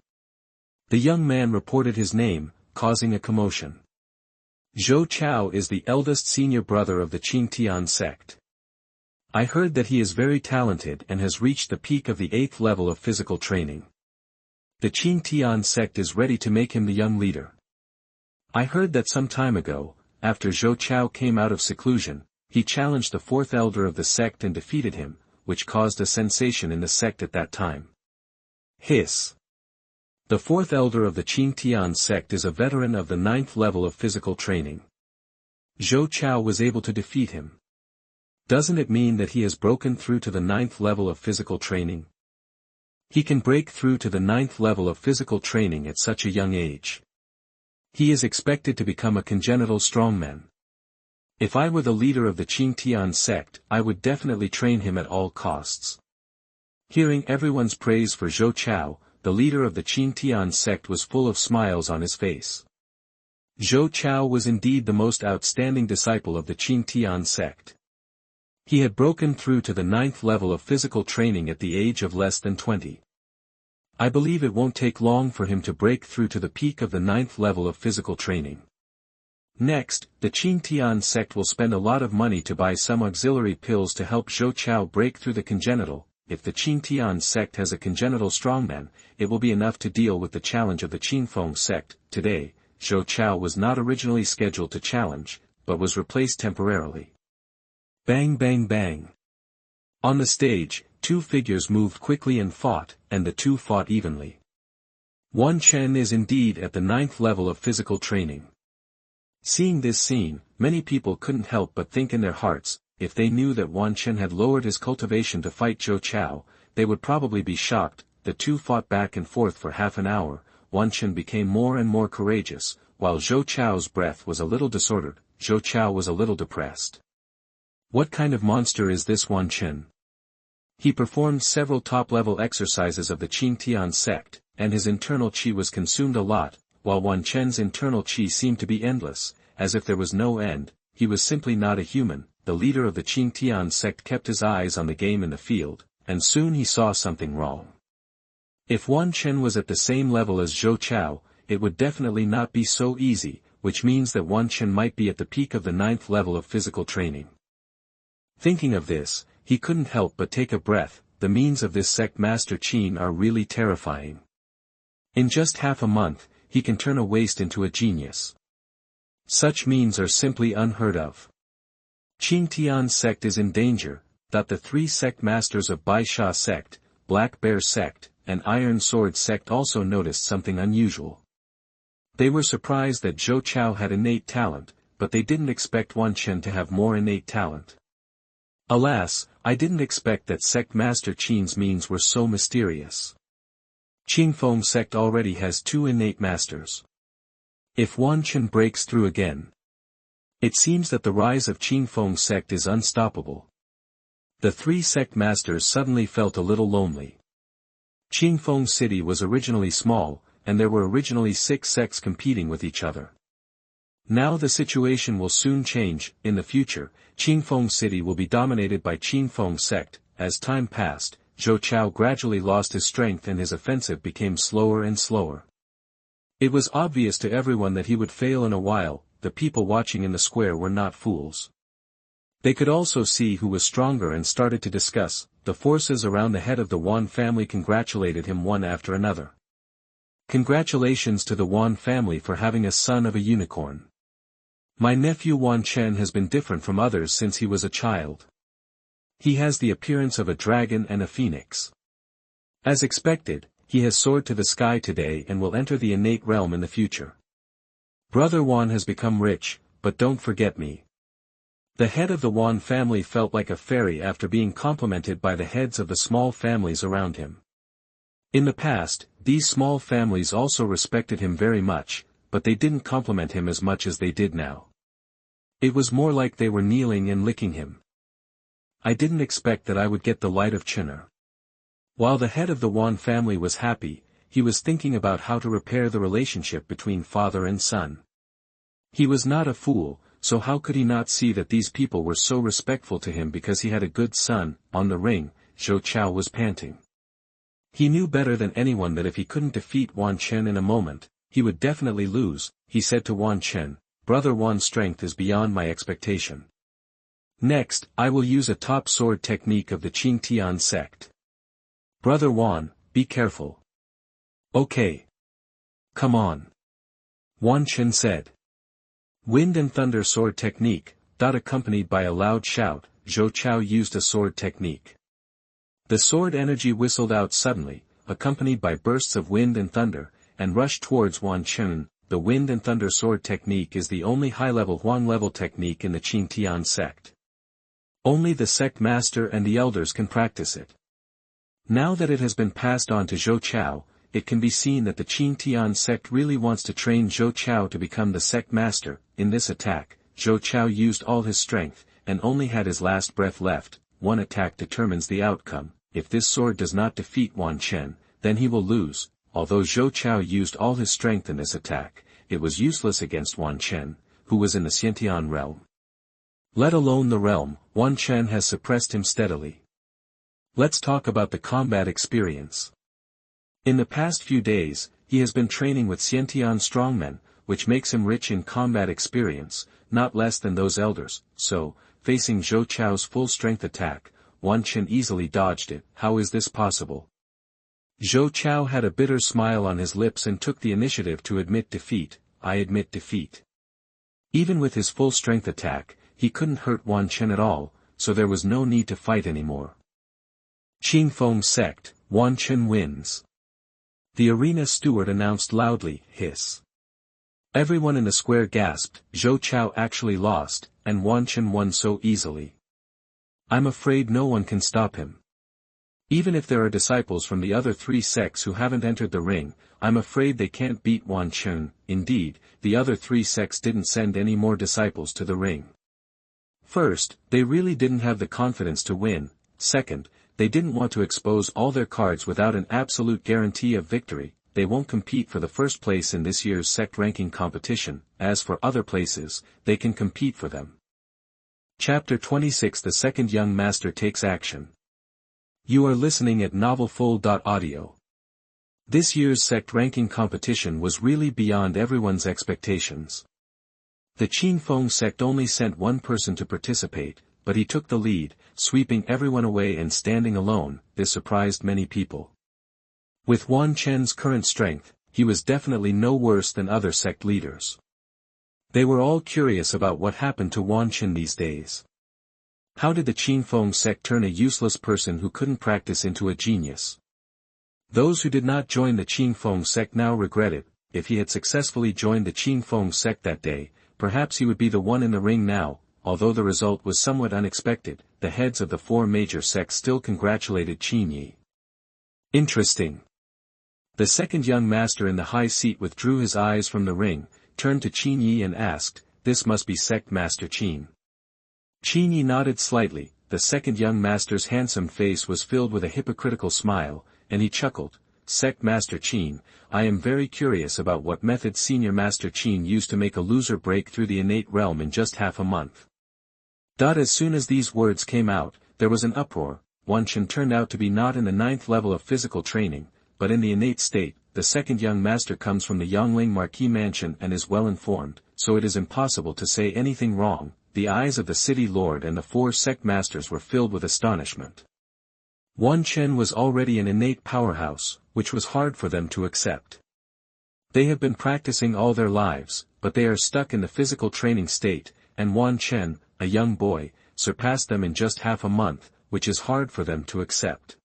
The young man reported his name, causing a commotion. Zhou Chao is the eldest senior brother of the Qin sect. I heard that he is very talented and has reached the peak of the 8th level of physical training. The Qin sect is ready to make him the young leader. I heard that some time ago, after Zhou Chao came out of seclusion, he challenged the 4th elder of the sect and defeated him, which caused a sensation in the sect at that time. Hiss. The 4th elder of the Qin sect is a veteran of the 9th level of physical training. Zhou Chao was able to defeat him. Doesn't it mean that he has broken through to the 9th level of physical training? He can break through to the 9th level of physical training at such a young age. He is expected to become a congenital strongman. If I were the leader of the Qin sect, I would definitely train him at all costs. Hearing everyone's praise for Zhou Chao, the leader of the Qin sect was full of smiles on his face. Zhou Chao was indeed the most outstanding disciple of the Qin sect. He had broken through to the 9th level of physical training at the age of less than 20. I believe it won't take long for him to break through to the peak of the 9th level of physical training. Next, the Qin sect will spend a lot of money to buy some auxiliary pills to help Zhou Chao break through the congenital. If the Qin sect has a congenital strongman, it will be enough to deal with the challenge of the Qin sect. Today, Zhou Chao was not originally scheduled to challenge, but was replaced temporarily. Bang bang bang. On the stage, 2 figures moved quickly and the 2 fought evenly. Wan Chen is indeed at the 9th level of physical training. Seeing this scene, many people couldn't help but think in their hearts, if they knew that Wan Chen had lowered his cultivation to fight Zhou Chao, they would probably be shocked. The 2 fought back and forth for half an hour. Wan Chen became more and more courageous, while Zhou Chao's breath was a little disordered. Zhou Chao was a little depressed. What kind of monster is this Wan Chen? He performed several top-level exercises of the Qin sect, and his internal qi was consumed a lot, while Wan Chen's internal qi seemed to be endless, as if there was no end. He was simply not a human. The leader of the Qin sect kept his eyes on the game in the field, and soon he saw something wrong. If Wan Chen was at the same level as Zhou Chao, it would definitely not be so easy, which means that Wan Chen might be at the peak of the 9th level of physical training. Thinking of this, he couldn't help but take a breath. The means of this sect Master Qin are really terrifying. In just half a month, he can turn a waste into a genius. Such means are simply unheard of. Qin sect is in danger. The 3 sect masters of Bai Sha sect, Black Bear sect, and Iron Sword sect also noticed something unusual. They were surprised that Zhou Chao had innate talent, but they didn't expect Wan Chen to have more innate talent. Alas, I didn't expect that sect Master Qin's means were so mysterious. Qin sect already has 2 innate masters. If Wan Chen breaks through again, it seems that the rise of Qin sect is unstoppable. The 3 sect masters suddenly felt a little lonely. Qin city was originally small, and there were originally 6 sects competing with each other. Now the situation will soon change. In the future, Qin city will be dominated by Qin sect. As time passed, Zhou Chao gradually lost his strength and his offensive became slower and slower. It was obvious to everyone that he would fail in a while. The people watching in the square were not fools. They could also see who was stronger and started to discuss. The forces around the head of the Wan family congratulated him one after another. Congratulations to the Wan family for having a son of a unicorn. My nephew Wan Chen has been different from others since he was a child. He has the appearance of a dragon and a phoenix. As expected, he has soared to the sky today and will enter the innate realm in the future. Brother Wan has become rich, but don't forget me. The head of the Wan family felt like a fairy after being complimented by the heads of the small families around him. In the past, these small families also respected him very much, but they didn't compliment him as much as they did now. It was more like they were kneeling and licking him. I didn't expect that I would get the light of Qin'er. While the head of the Wan family was happy, he was thinking about how to repair the relationship between father and son. He was not a fool, so how could he not see that these people were so respectful to him because he had a good son? On the ring, Zhou Chao was panting. He knew better than anyone that if he couldn't defeat Wan Chen in a moment, he would definitely lose. He said to Wan Chen, "Brother Wan's strength is beyond my expectation. Next, I will use a top sword technique of the Qin sect. Brother Wan, be careful." "Okay. Come on." Wan Chen said. Wind and thunder sword technique, accompanied by a loud shout, Zhou Chao used a sword technique. The sword energy whistled out suddenly, accompanied by bursts of wind and thunder, and rushed towards Wan Chen. The wind and thunder sword technique is the only high-level Huang-level technique in the Qin sect. Only the sect master and the elders can practice it. Now that it has been passed on to Zhou Chao, it can be seen that the Qin sect really wants to train Zhou Chao to become the sect master. In this attack, Zhou Chao used all his strength, and only had his last breath left. One attack determines the outcome. If this sword does not defeat Wan Chen, then he will lose. Although Zhou Chao used all his strength in this attack, it was useless against Wan Chen, who was in the Xiantian realm. Let alone the realm, Wan Chen has suppressed him steadily. Let's talk about the combat experience. In the past few days, he has been training with Xiantian strongmen, which makes him rich in combat experience, not less than those elders. So, facing Zhou Chao's full-strength attack, Wan Chen easily dodged it. How is this possible? Zhou Chao had a bitter smile on his lips and took the initiative to admit defeat. I admit defeat. Even with his full-strength attack, he couldn't hurt Wan Chen at all, so there was no need to fight anymore. Qin Sect, Wan Chen wins. The arena steward announced loudly, hiss. Everyone in the square gasped. Zhou Chao actually lost, and Wan Chen won so easily. I'm afraid no one can stop him. Even if there are disciples from the other three sects who haven't entered the ring, I'm afraid they can't beat Wan Chen. Indeed, the other three sects didn't send any more disciples to the ring. First, they really didn't have the confidence to win. Second, they didn't want to expose all their cards without an absolute guarantee of victory. They won't compete for the first place in this year's sect ranking competition. As for other places, they can compete for them. Chapter 26. The second young master takes action. You are listening at novelfull.audio. This year's sect ranking competition was really beyond everyone's expectations. The Qin sect only sent one person to participate, but he took the lead, sweeping everyone away and standing alone. This surprised many people. With Wan Chen's current strength, he was definitely no worse than other sect leaders. They were all curious about what happened to Wan Chen these days. How did the Qin sect turn a useless person who couldn't practice into a genius? Those who did not join the Qin sect now regret it. If he had successfully joined the Qin sect that day, perhaps he would be the one in the ring now. Although the result was somewhat unexpected, the heads of the four major sects still congratulated Qin Ye. Interesting. The second young master in the high seat withdrew his eyes from the ring, turned to Qin Ye and asked, "This must be Sect Master Qin." Qin Ye nodded slightly. The second young master's handsome face was filled with a hypocritical smile, and he chuckled. "Sect Master Qin, I am very curious about what method Senior Master Qin used to make a loser break through the innate realm in just half a month." As soon as these words came out, there was an uproar. Wan Chen turned out to be not in the 9th level of physical training, but in the innate state. The second young master comes from the Yangling Marquis mansion and is well informed, so it is impossible to say anything wrong. The eyes of the city lord and the four sect masters were filled with astonishment. Wan Chen was already an innate powerhouse, which was hard for them to accept. They have been practicing all their lives, but they are stuck in the physical training state, and Wan Chen, a young boy, surpassed them in just half a month, which is hard for them to accept.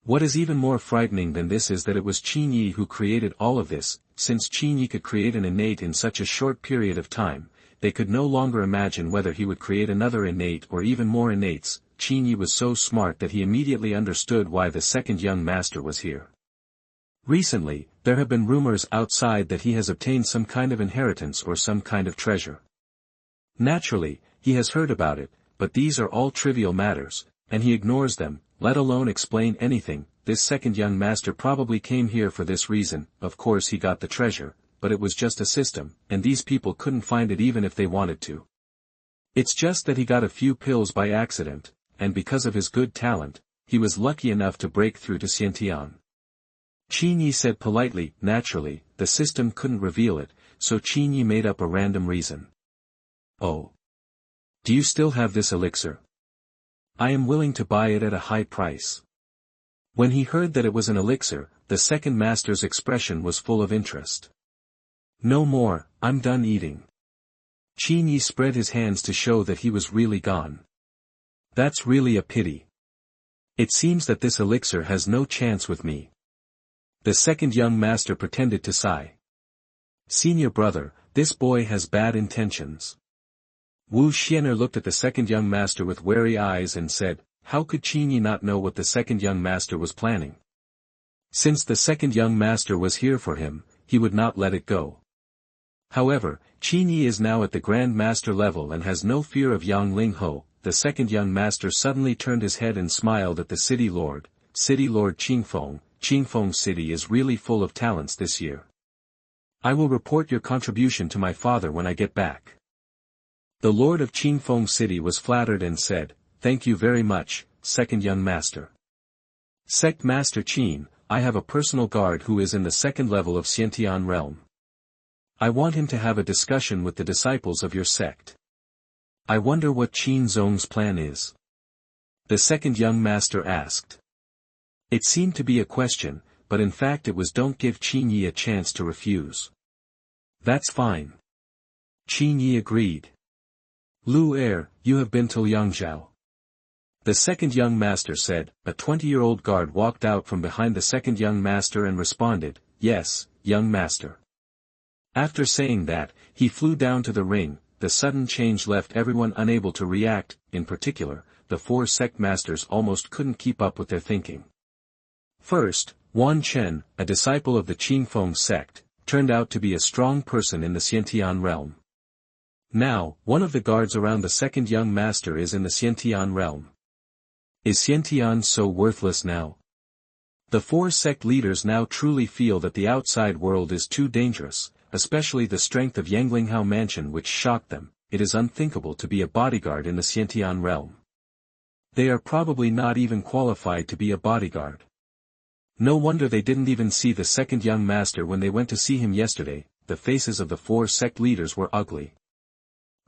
What is even more frightening than this is that it was Qin Ye who created all of this. Since Qin Ye could create an innate in such a short period of time, they could no longer imagine whether he would create another innate or even more innates. Qin Ye was so smart that he immediately understood why the second young master was here. Recently, there have been rumors outside that he has obtained some kind of inheritance or some kind of treasure. Naturally, he has heard about it, but these are all trivial matters, and he ignores them, let alone explain anything. this second young master probably came here for this reason. Of course he got the treasure, but it was just a system, and these people couldn't find it even if they wanted to. It's just that he got a few pills by accident, and because of his good talent, he was lucky enough to break through to Xiantian. Qin Ye said politely. Naturally, the system couldn't reveal it, so Qin Ye made up a random reason. Oh. Do you still have this elixir? I am willing to buy it at a high price. When he heard that it was an elixir, the second master's expression was full of interest. No more, I'm done eating. Qin Ye spread his hands to show that he was really gone. That's really a pity. It seems that this elixir has no chance with me. The second young master pretended to sigh. Senior brother, this boy has bad intentions. Wu Xianer looked at the second young master with wary eyes and said, how could Qin Ye not know what the second young master was planning? Since the second young master was here for him, he would not let it go. However, Qin Ye is now at the Grand Master level and has no fear of Yang Ling Ho. The second young master suddenly turned his head and smiled at the city lord. City Lord Qingfeng. Qingfeng City is really full of talents this year. I will report your contribution to my father when I get back. The lord of Qingfeng City was flattered and said, thank you very much, second young master. Sect Master Qin, I have a personal guard who is in the second level of Xiantian realm. I want him to have a discussion with the disciples of your sect. I wonder what Qin Zong's plan is. The second young master asked. It seemed to be a question, but in fact it was don't give Qin Ye a chance to refuse. That's fine. Qin Ye agreed. Lu Er, you have been to Liangzhou. The second young master said. A 20-year-old guard walked out from behind the second young master and responded, yes, young master. After saying that, he flew down to the ring. The sudden change left everyone unable to react. In particular, the four sect masters almost couldn't keep up with their thinking. First, Wan Chen, a disciple of the Qingfeng sect, turned out to be a strong person in the Xiantian realm. Now, one of the guards around the second young master is in the Xiantian realm. Is Xiantian so worthless now? The four sect leaders now truly feel that the outside world is too dangerous, especially the strength of Yanglinghao Mansion which shocked them. It is unthinkable to be a bodyguard in the Xiantian realm. They are probably not even qualified to be a bodyguard. No wonder they didn't even see the second young master when they went to see him yesterday. The faces of the four sect leaders were ugly.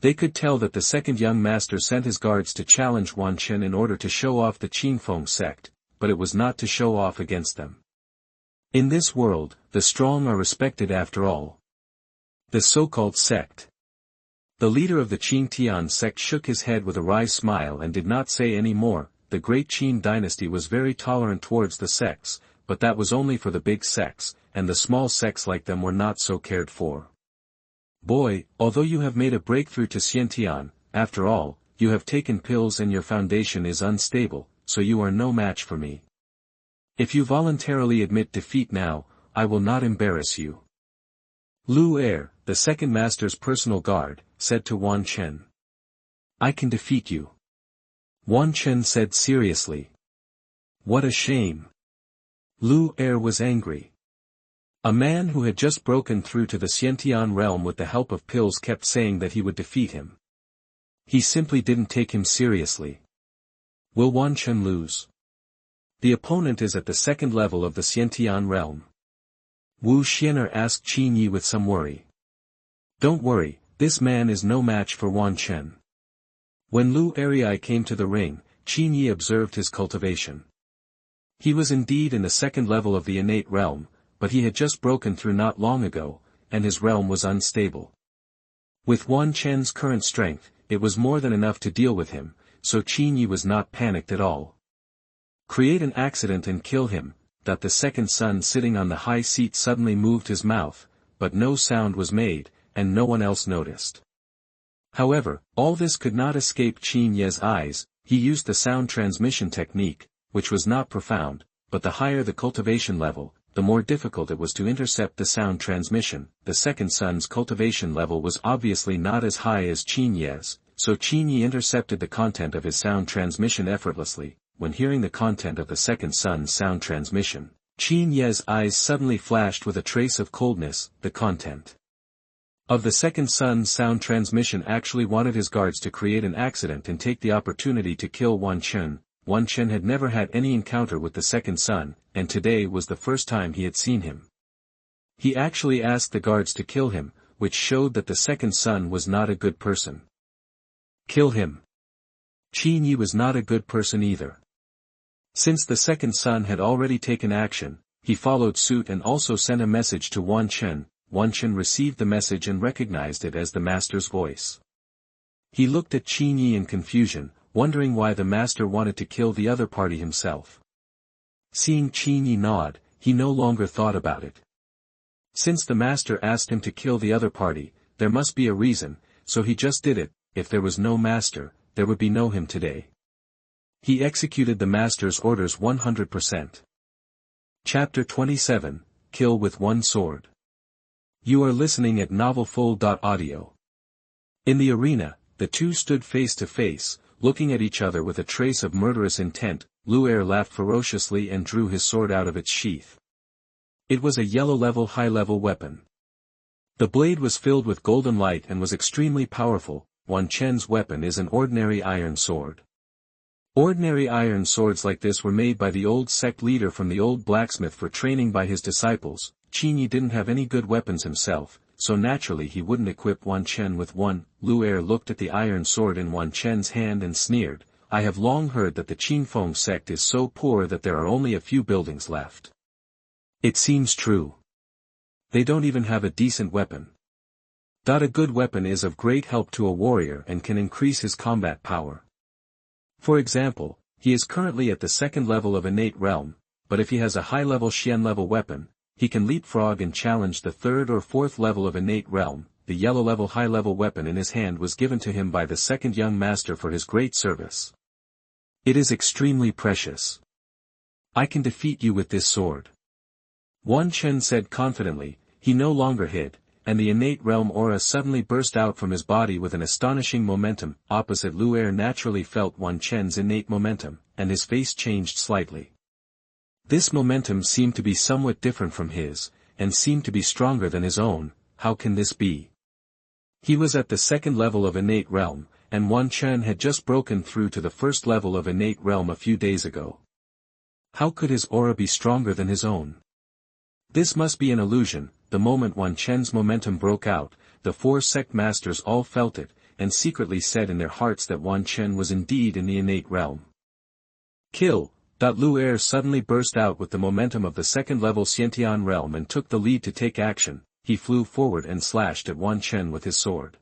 They could tell that the second young master sent his guards to challenge Wan Chen in order to show off the Qingfeng sect, but it was not to show off against them. In this world, the strong are respected after all. The so-called sect. The leader of the Qingtian sect shook his head with a wry smile and did not say any more. The great Qin dynasty was very tolerant towards the sects, but that was only for the big sects, and the small sects like them were not so cared for. Boy, although you have made a breakthrough to Xiantian, after all, you have taken pills and your foundation is unstable, so you are no match for me. If you voluntarily admit defeat now, I will not embarrass you. Lu Er, the second master's personal guard, said to Wan Chen. I can defeat you. Wan Chen said seriously. What a shame. Lu Er was angry. A man who had just broken through to the Xiantian realm with the help of pills kept saying that he would defeat him. He simply didn't take him seriously. Will Wan Chen lose? The opponent is at the second level of the Xiantian realm. Wu Xianer asked Qin Ye with some worry. Don't worry, this man is no match for Wan Chen. When Lu Erii came to the ring, Qin Ye observed his cultivation. He was indeed in the second level of the innate realm, but he had just broken through not long ago, and his realm was unstable. With Wan Chen's current strength, it was more than enough to deal with him, so Qin Ye was not panicked at all. Create an accident and kill him. That the second son sitting on the high seat suddenly moved his mouth, but no sound was made, and no one else noticed. However, all this could not escape Qin Ye's eyes. He used the sound transmission technique, which was not profound, but the higher the cultivation level, the more difficult it was to intercept the sound transmission. The second son's cultivation level was obviously not as high as Qin Ye's, so Qin Ye intercepted the content of his sound transmission effortlessly. when hearing the content of the second sun's sound transmission, Qin Ye's eyes suddenly flashed with a trace of coldness. The content of the second sun's sound transmission actually wanted his guards to create an accident and take the opportunity to kill Wan Chen. Wan Chen had never had any encounter with the second sun, and today was the first time he had seen him. He actually asked the guards to kill him, which showed that the second sun was not a good person. Kill him. Qin Ye was not a good person either. Since the second sun had already taken action, he followed suit and also sent a message to Wan Chen. Wan Chen received the message and recognized it as the master's voice. He looked at Qin Ye in confusion, wondering why the master wanted to kill the other party himself. Seeing Qin Ye nod, he no longer thought about it. Since the master asked him to kill the other party, there must be a reason, so he just did it. If there was no master, there would be no him today. He executed the master's orders 100%. Chapter 27, Kill with One Sword. You are listening at NovelFull.audio. In the arena, the two stood face to face, looking at each other with a trace of murderous intent. Lu'er laughed ferociously and drew his sword out of its sheath. It was a yellow-level high-level weapon. The blade was filled with golden light and was extremely powerful. Wan Chen's weapon is an ordinary iron sword. Ordinary iron swords like this were made by the old sect leader from the old blacksmith for training by his disciples. Qin Ye didn't have any good weapons himself, so naturally he wouldn't equip Wan Chen with one. Lu'er looked at the iron sword in Wan Chen's hand and sneered, I have long heard that the Qin sect is so poor that there are only a few buildings left. It seems true. They don't even have a decent weapon. A good weapon is of great help to a warrior and can increase his combat power. For example, he is currently at the second level of innate realm, but if he has a high-level Xian level weapon, he can leapfrog and challenge the third or fourth level of innate realm. The yellow-level high-level weapon in his hand was given to him by the second young master for his great service. It is extremely precious. I can defeat you with this sword. Wan Chen said confidently. He no longer hid, and the innate realm aura suddenly burst out from his body with an astonishing momentum. Opposite Lu'er naturally felt Wan Chen's innate momentum, and his face changed slightly. This momentum seemed to be somewhat different from his, and seemed to be stronger than his own. How can this be? He was at the second level of innate realm, and Wan Chen had just broken through to the first level of innate realm a few days ago. How could his aura be stronger than his own? This must be an illusion. The moment Wan Chen's momentum broke out, the four sect masters all felt it, and secretly said in their hearts that Wan Chen was indeed in the innate realm. Kill! Lu'er suddenly burst out with the momentum of the second-level Xiantian realm and took the lead to take action. He flew forward and slashed at Wan Chen with his sword.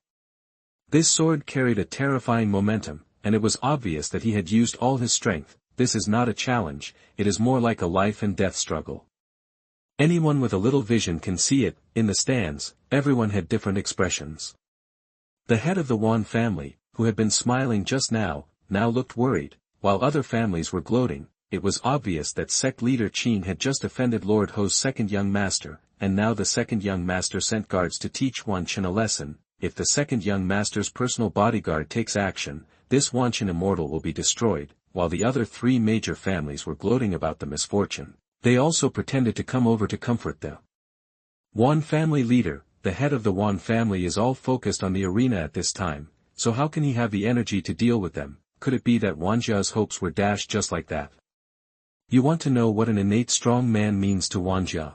This sword carried a terrifying momentum, and it was obvious that he had used all his strength. This is not a challenge, it is more like a life-and-death struggle. Anyone with a little vision can see it. In the stands, everyone had different expressions. The head of the Wan family, who had been smiling just now looked worried, while other families were gloating. It was obvious that sect leader Qin had just offended Lord Ho's second young master, and now the second young master sent guards to teach Wan Chen a lesson. If the second young master's personal bodyguard takes action, this Wan Chen immortal will be destroyed. While the other three major families were gloating about the misfortune, they also pretended to come over to comfort the Wan family leader. The head of the Wan family is all focused on the arena at this time, so how can he have the energy to deal with them? Could it be that Wan Jia's hopes were dashed just like that? You want to know what an innate strong man means to Wan Jia?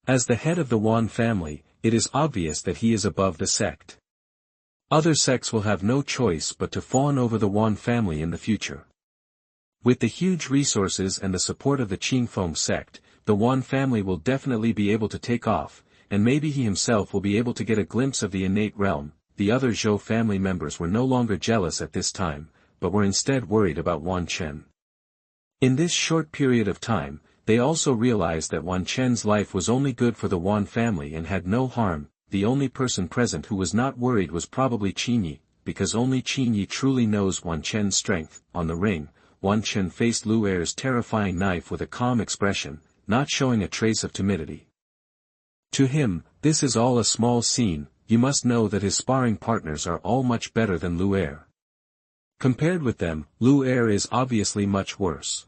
As the head of the Wan family, it is obvious that he is above the sect. Other sects will have no choice but to fawn over the Wan family in the future. With the huge resources and the support of the Qin sect, the Wan family will definitely be able to take off, and maybe he himself will be able to get a glimpse of the innate realm. The other Zhou family members were no longer jealous at this time, but were instead worried about Wan Chen. In this short period of time, they also realized that Wan Chen's life was only good for the Wan family and had no harm. The only person present who was not worried was probably Qin Ye, because only Qin Ye truly knows Wan Chen's strength. On the ring, Wan Chen faced Lu'er's terrifying knife with a calm expression, not showing a trace of timidity. To him, this is all a small scene. You must know that his sparring partners are all much better than Lu'er. Compared with them, Lu Er is obviously much worse.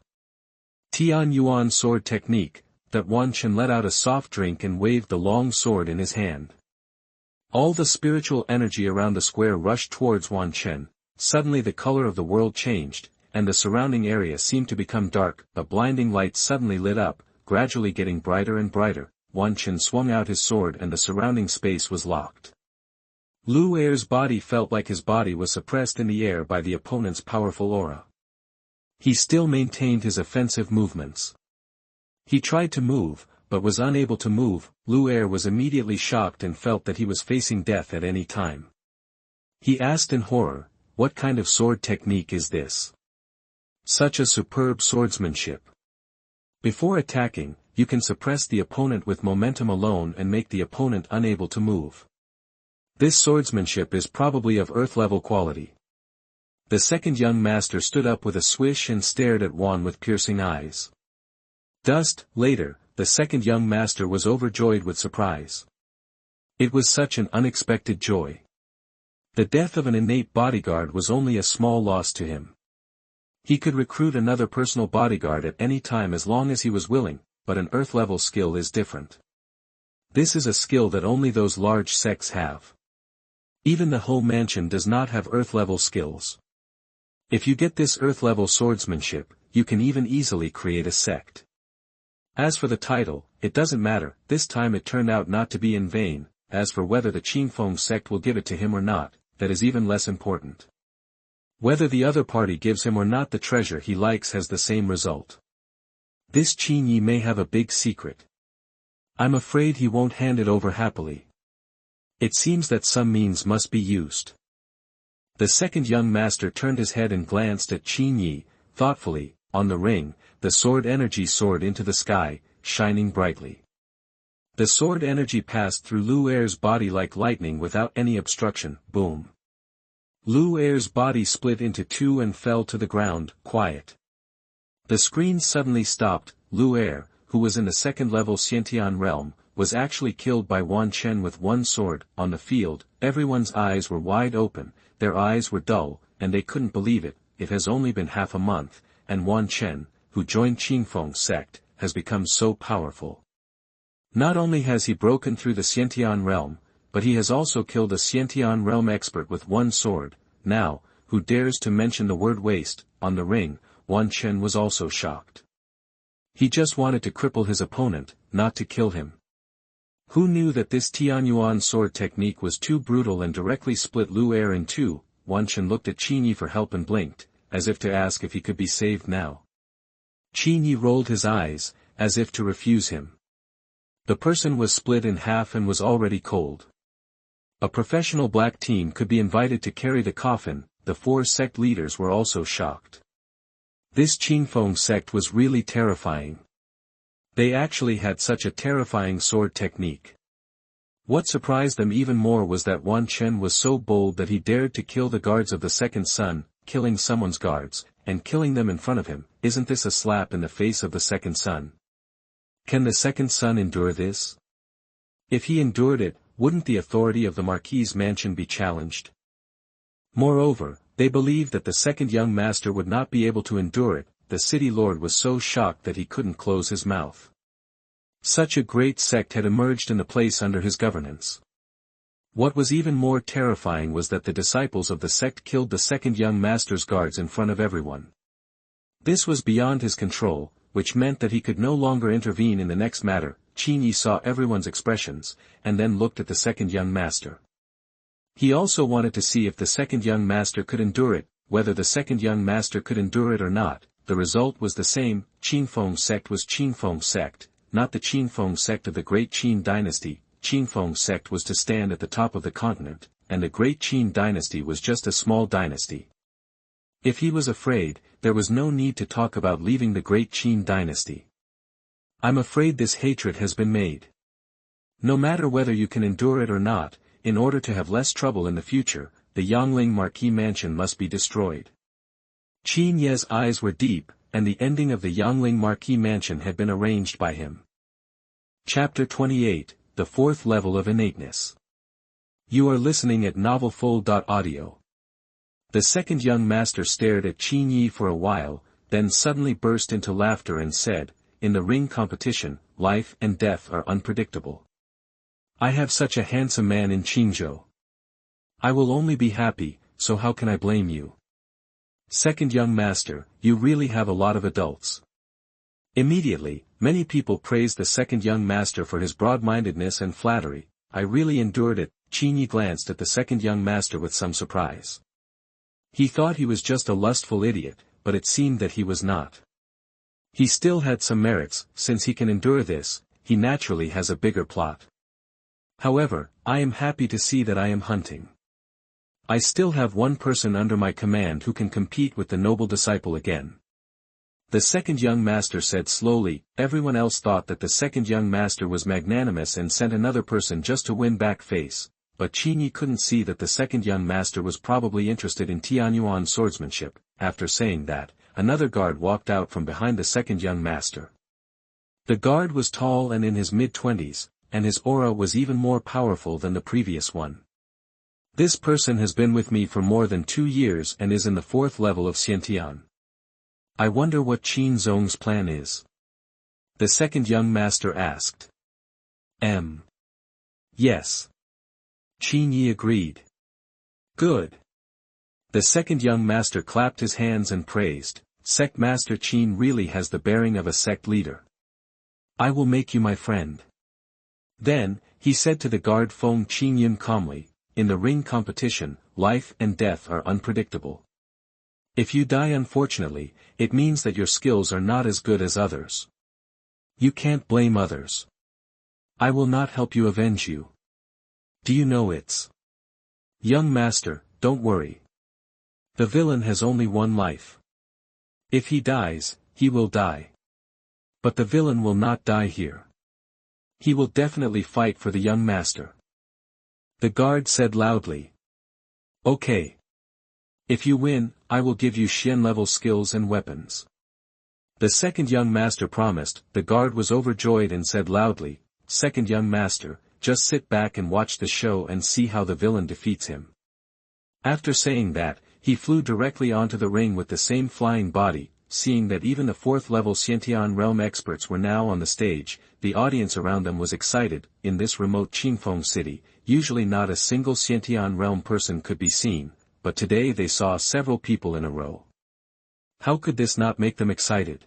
Tian Yuan sword technique, that Wan Chen let out a soft drink and waved the long sword in his hand. All the spiritual energy around the square rushed towards Wan Chen. Suddenly the color of the world changed, and the surrounding area seemed to become dark. A blinding light suddenly lit up, gradually getting brighter and brighter. Wan Chen swung out his sword and the surrounding space was locked. Lu Er's body felt like his body was suppressed in the air by the opponent's powerful aura. He still maintained his offensive movements. He tried to move, but was unable to move. Lu Er was immediately shocked and felt that he was facing death at any time. He asked in horror, "What kind of sword technique is this? Such a superb swordsmanship. Before attacking, you can suppress the opponent with momentum alone and make the opponent unable to move. This swordsmanship is probably of earth-level quality." The second young master stood up with a swish and stared at Wan with piercing eyes. Later, the second young master was overjoyed with surprise. It was such an unexpected joy. The death of an innate bodyguard was only a small loss to him. He could recruit another personal bodyguard at any time as long as he was willing, but an earth-level skill is different. This is a skill that only those large sects have. Even the whole mansion does not have earth-level skills. If you get this earth-level swordsmanship, you can even easily create a sect. As for the title, it doesn't matter. This time it turned out not to be in vain. As for whether the Qin sect will give it to him or not, that is even less important. Whether the other party gives him or not the treasure he likes has the same result. This Qin Ye may have a big secret. I'm afraid he won't hand it over happily. It seems that some means must be used. The second young master turned his head and glanced at Qin Ye, thoughtfully. On the ring, the sword energy soared into the sky, shining brightly. The sword energy passed through Lu Er's body like lightning without any obstruction. Boom. Lu Er's body split into two and fell to the ground, quiet. The screen suddenly stopped. Lu Er, who was in the second-level Xiantian realm, was actually killed by Wan Chen with one sword. On the field, everyone's eyes were wide open, their eyes were dull, and they couldn't believe it. It has only been half a month, and Wan Chen, who joined Qin sect, has become so powerful. Not only has he broken through the Xiantian realm, but he has also killed a Xiantian realm expert with one sword. Now, who dares to mention the word waste? On the ring, Wan Chen was also shocked. He just wanted to cripple his opponent, not to kill him. Who knew that this Tianyuan sword technique was too brutal and directly split Lu Er in two? Wan Chen looked at Qin Ye for help and blinked, as if to ask if he could be saved now. Qin Ye rolled his eyes, as if to refuse him. The person was split in half and was already cold. A professional black team could be invited to carry the coffin. The four sect leaders were also shocked. This Qin sect was really terrifying. They actually had such a terrifying sword technique. What surprised them even more was that Wan Chen was so bold that he dared to kill the guards of the second son, killing someone's guards, and killing them in front of him. Isn't this a slap in the face of the second son? Can the second son endure this? If he endured it, wouldn't the authority of the Marquis's mansion be challenged? Moreover, they believed that the second young master would not be able to endure it. The city lord was so shocked that he couldn't close his mouth. Such a great sect had emerged in the place under his governance. What was even more terrifying was that the disciples of the sect killed the second young master's guards in front of everyone. This was beyond his control, which meant that he could no longer intervene in the next matter. Qin Ye saw everyone's expressions, and then looked at the second young master. He also wanted to see if the second young master could endure it. Whether the second young master could endure it or not, the result was the same. Qin sect was Qin sect, not the Qin sect of the Great Qin dynasty. Qin sect was to stand at the top of the continent, and the Great Qin dynasty was just a small dynasty. If he was afraid, there was no need to talk about leaving the Great Qin dynasty. I'm afraid this hatred has been made. No matter whether you can endure it or not, in order to have less trouble in the future, the Yangling Marquis mansion must be destroyed. Qin Ye's eyes were deep, and the ending of the Yangling Marquis mansion had been arranged by him. Chapter 28, The Fourth Level of Innateness. You are listening at novelfull.audio. The second young master stared at Qin Ye for a while, then suddenly burst into laughter and said, "In the ring competition, life and death are unpredictable. I have such a handsome man in Qinzhou. I will only be happy, so how can I blame you? Second young master, you really have a lot of adults." Immediately, many people praised the second young master for his broad-mindedness and flattery. "I really endured it." Qin Ye glanced at the second young master with some surprise. He thought he was just a lustful idiot, but it seemed that he was not. He still had some merits. Since he can endure this, he naturally has a bigger plot. However, I am happy to see that I am hunting. I still have one person under my command who can compete with the noble disciple again. The second young master said slowly. Everyone else thought that the second young master was magnanimous and sent another person just to win back face, but Qin Ye couldn't see that the second young master was probably interested in Tianyuan swordsmanship. After saying that, another guard walked out from behind the second young master. The guard was tall and in his mid-20s, and his aura was even more powerful than the previous one. "This person has been with me for more than 2 years and is in the 4th level of Xiantian. I wonder what Qin Zong's plan is?" the second young master asked. Yes. Qin Ye agreed. "Good." The second young master clapped his hands and praised, "Sect Master Qin really has the bearing of a sect leader. I will make you my friend." Then, he said to the guard Feng Qingyun calmly, "In the ring competition, life and death are unpredictable. If you die unfortunately, it means that your skills are not as good as others. You can't blame others. I will not help you avenge you. Do you know it's? Young master, don't worry. The villain has only one life. If he dies, he will die. But the villain will not die here. He will definitely fight for the young master." The guard said loudly. "Okay. If you win, I will give you Xian-level skills and weapons." The second young master promised. The guard was overjoyed and said loudly, "Second young master, just sit back and watch the show and see how the villain defeats him." After saying that, he flew directly onto the ring with the same flying body. Seeing that even the 4th level Xiantian realm experts were now on the stage, the audience around them was excited. In this remote Qingfeng city, usually not a single Xiantian realm person could be seen, but today they saw several people in a row. How could this not make them excited?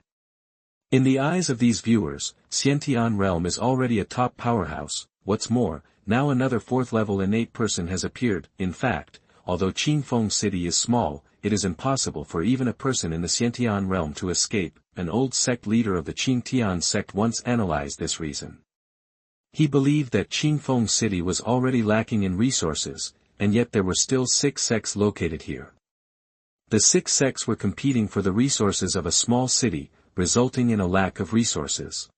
In the eyes of these viewers, Xiantian realm is already a top powerhouse. What's more, now another 4th level innate person has appeared. In fact, although Qingfeng city is small, it is impossible for even a person in the Xiantian realm to escape. An old sect leader of the Qingtian sect once analyzed this reason. He believed that Qingfeng city was already lacking in resources, and yet there were still 6 sects located here. The 6 sects were competing for the resources of a small city, resulting in a lack of resources.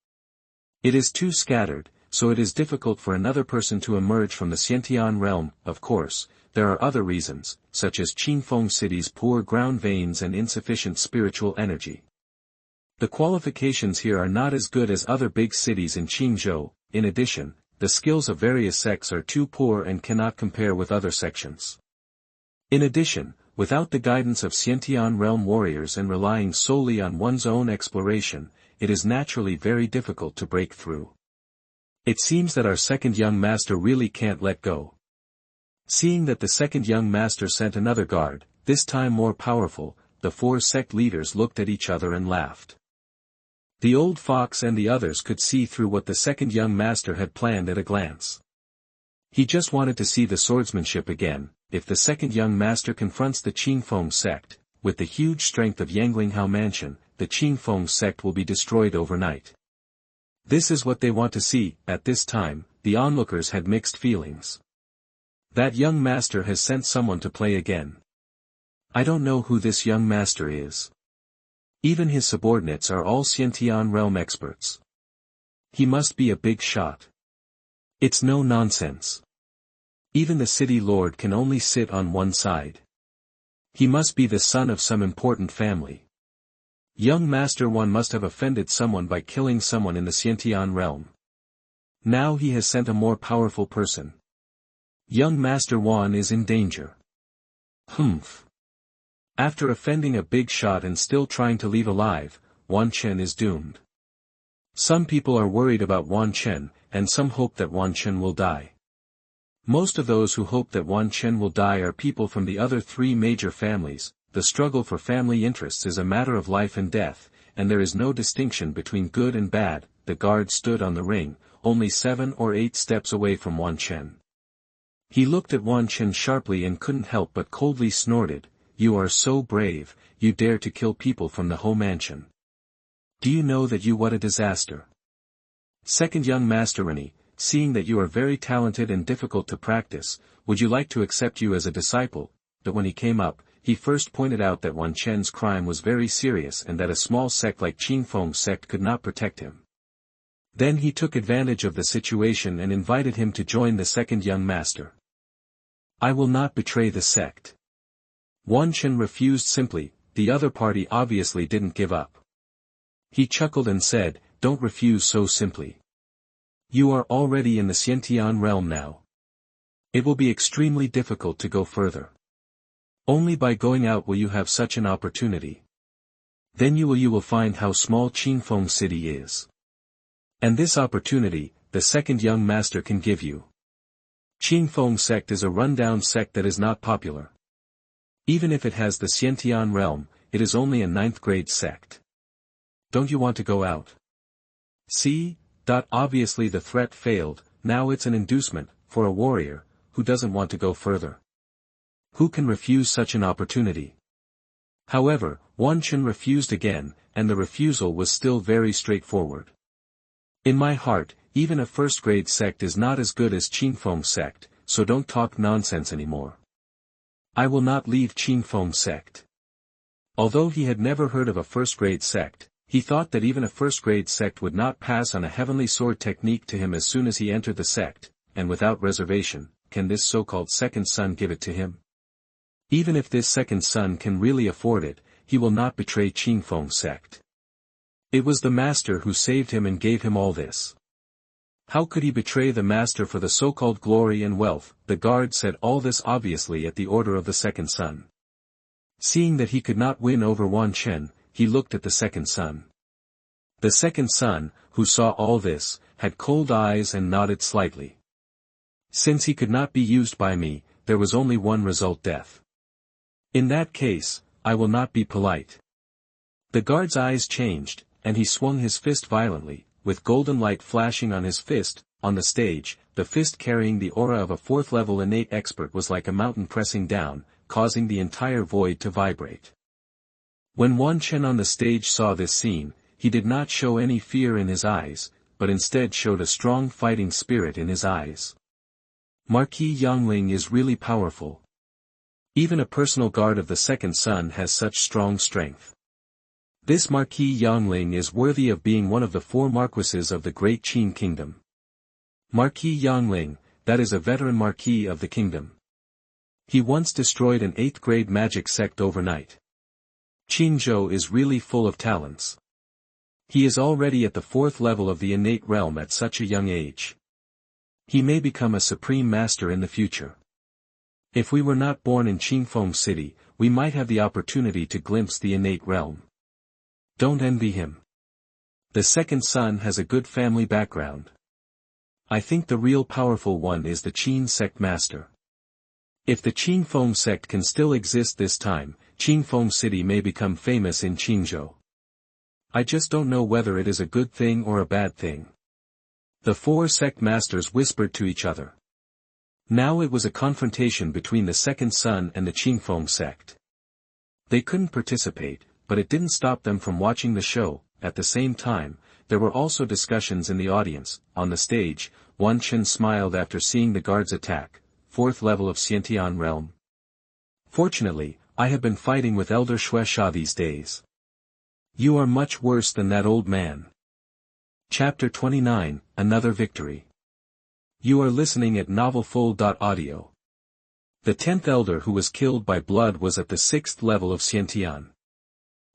It is too scattered, so it is difficult for another person to emerge from the Xiantian realm. Of course, there are other reasons, such as Qingfeng city's poor ground veins and insufficient spiritual energy. The qualifications here are not as good as other big cities in Qingzhou. In addition, the skills of various sects are too poor and cannot compare with other sections. In addition, without the guidance of Xiantian realm warriors and relying solely on one's own exploration, it is naturally very difficult to break through. It seems that our second young master really can't let go. Seeing that the second young master sent another guard, this time more powerful, the 4 sect leaders looked at each other and laughed. The old fox and the others could see through what the second young master had planned at a glance. He just wanted to see the swordsmanship again. If the second young master confronts the Qingfeng sect, with the huge strength of Yanglinghao Mansion, the Qingfeng sect will be destroyed overnight. This is what they want to see. At this time, the onlookers had mixed feelings. That young master has sent someone to play again. I don't know who this young master is. Even his subordinates are all Xiantian realm experts. He must be a big shot. It's no nonsense. Even the city lord can only sit on one side. He must be the son of some important family. Young Master Wan must have offended someone by killing someone in the Xiantian realm. Now he has sent a more powerful person. Young Master Wan is in danger. Humph. After offending a big shot and still trying to leave alive, Wan Chen is doomed. Some people are worried about Wan Chen, and some hope that Wan Chen will die. Most of those who hope that Wan Chen will die are people from the other three major families. The struggle for family interests is a matter of life and death, and there is no distinction between good and bad. The guard stood on the ring, only 7 or 8 steps away from Wan Chen. He looked at Wan Chen sharply and couldn't help but coldly snorted, "You are so brave, you dare to kill people from the Ho mansion. Do you know that what a disaster? Second young masterani, seeing that you are very talented and difficult to practice, would you like to accept you as a disciple?" But when he came up, he first pointed out that Wan Chen's crime was very serious and that a small sect like Qin Sect could not protect him. Then he took advantage of the situation and invited him to join the second young master. "I will not betray the sect." Wan Chen refused simply. The other party obviously didn't give up. He chuckled and said, "Don't refuse so simply. You are already in the Xiantian realm now. It will be extremely difficult to go further. Only by going out will you have such an opportunity. Then you will find how small Qinfeng City is. And this opportunity, the second young master can give you. Qinfeng Sect is a rundown sect that is not popular. Even if it has the Xiantian realm, it is only a 9th grade sect. Don't you want to go out?" See? Obviously the threat failed. Now it's an inducement, for a warrior, who doesn't want to go further. Who can refuse such an opportunity? However, Wan Chen refused again, and the refusal was still very straightforward. "In my heart, even a first-grade sect is not as good as Qinfeng Sect, so don't talk nonsense anymore. I will not leave Qinfeng Sect." Although he had never heard of a first-grade sect, he thought that even a first-grade sect would not pass on a heavenly sword technique to him as soon as he entered the sect, and without reservation, can this so-called second son give it to him? Even if this second son can really afford it, he will not betray Qinfeng Sect. It was the master who saved him and gave him all this. How could he betray the master for the so-called glory and wealth? The guard said all this obviously at the order of the second son. Seeing that he could not win over Wan Chen, he looked at the second son. The second son, who saw all this, had cold eyes and nodded slightly. "Since he could not be used by me, there was only one result: death. In that case, I will not be polite." The guard's eyes changed, and he swung his fist violently, with golden light flashing on his fist. On the stage, the fist carrying the aura of a 4th-level innate expert was like a mountain pressing down, causing the entire void to vibrate. When Wan Chen on the stage saw this scene, he did not show any fear in his eyes, but instead showed a strong fighting spirit in his eyes. Marquis Yangling is really powerful. Even a personal guard of the second son has such strong strength. This Marquis Yangling is worthy of being one of the 4 marquises of the great Qin kingdom. Marquis Yangling, that is a veteran marquis of the kingdom. He once destroyed an 8th grade magic sect overnight. Qinzhou is really full of talents. He is already at the 4th level of the innate realm at such a young age. He may become a supreme master in the future. If we were not born in Qinfeng City, we might have the opportunity to glimpse the innate realm. Don't envy him. The second son has a good family background. I think the real powerful one is the Qin sect master. If the Qinfeng sect can still exist this time, Qinfeng City may become famous in Qinzhou. I just don't know whether it is a good thing or a bad thing. The 4 sect masters whispered to each other. Now it was a confrontation between the second son and the Qinfeng sect. They couldn't participate, but it didn't stop them from watching the show. At the same time, there were also discussions in the audience. On the stage, Wan Chen smiled after seeing the guards attack. 4th level of Xiantian realm. Fortunately, I have been fighting with Elder Shueisha these days. You are much worse than that old man. Chapter 29, Another Victory. You are listening at novelfull.audio. The 10th elder who was killed by blood was at the 6th level of Xiantian.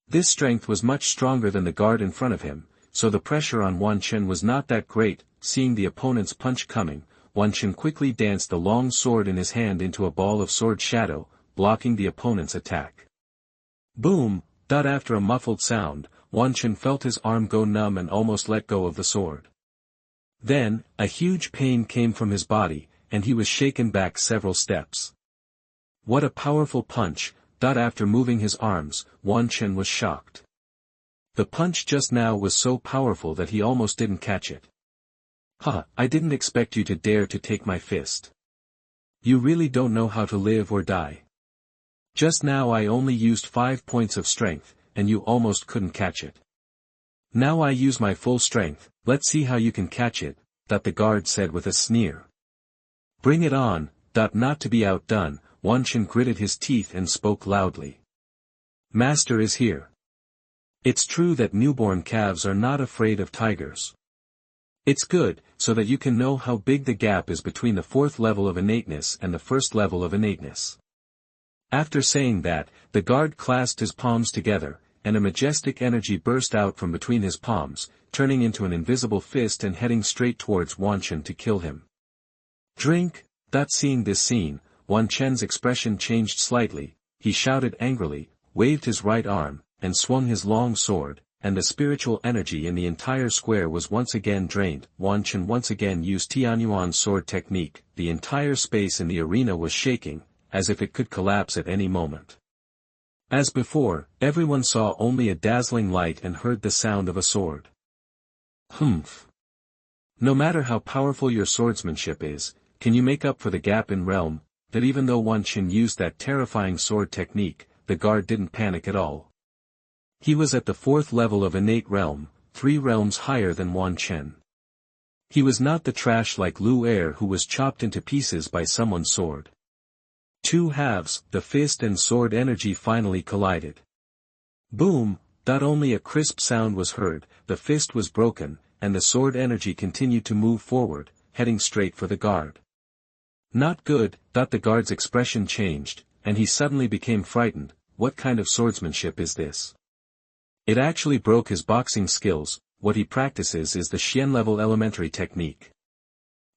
This strength was much stronger than the guard in front of him, so the pressure on Wan Chen was not that great. Seeing the opponent's punch coming, Wan Chen quickly danced the long sword in his hand into a ball of sword shadow, blocking the opponent's attack. Boom! After a muffled sound, Wan Chen felt his arm go numb and almost let go of the sword. Then, a huge pain came from his body, and he was shaken back several steps. What a powerful punch! After moving his arms, Wan Chen was shocked. The punch just now was so powerful that he almost didn't catch it. I didn't expect you to dare to take my fist. You really don't know how to live or die. Just now I only used 5 points of strength, and you almost couldn't catch it. Now I use my full strength, let's see how you can catch it, the guard said with a sneer. Bring it on, not to be outdone, Wan Chen gritted his teeth and spoke loudly. Master is here. It's true that newborn calves are not afraid of tigers. It's good, so that you can know how big the gap is between the 4th level of innateness and the 1st level of innateness. After saying that, the guard clasped his palms together, and a majestic energy burst out from between his palms, turning into an invisible fist and heading straight towards Wan Chen to kill him. Drink! Seeing this scene, Wan Chen's expression changed slightly, he shouted angrily, waved his right arm, and swung his long sword, and the spiritual energy in the entire square was once again drained. Wan Chen once again used Tianyuan's sword technique, the entire space in the arena was shaking, as if it could collapse at any moment. As before, everyone saw only a dazzling light and heard the sound of a sword. Humph! No matter how powerful your swordsmanship is, can you make up for the gap in realm? That even though Wan Chen used that terrifying sword technique, the guard didn't panic at all. He was at the 4th level of innate realm, 3 realms higher than Wan Chen. He was not the trash like Lu Er who was chopped into pieces by someone's sword. 2 halves, the fist and sword energy finally collided. Boom! Only a crisp sound was heard, the fist was broken, and the sword energy continued to move forward, heading straight for the guard. Not good, the guard's expression changed, and he suddenly became frightened. What kind of swordsmanship is this? It actually broke his boxing skills. What he practices is the Xian level elementary technique.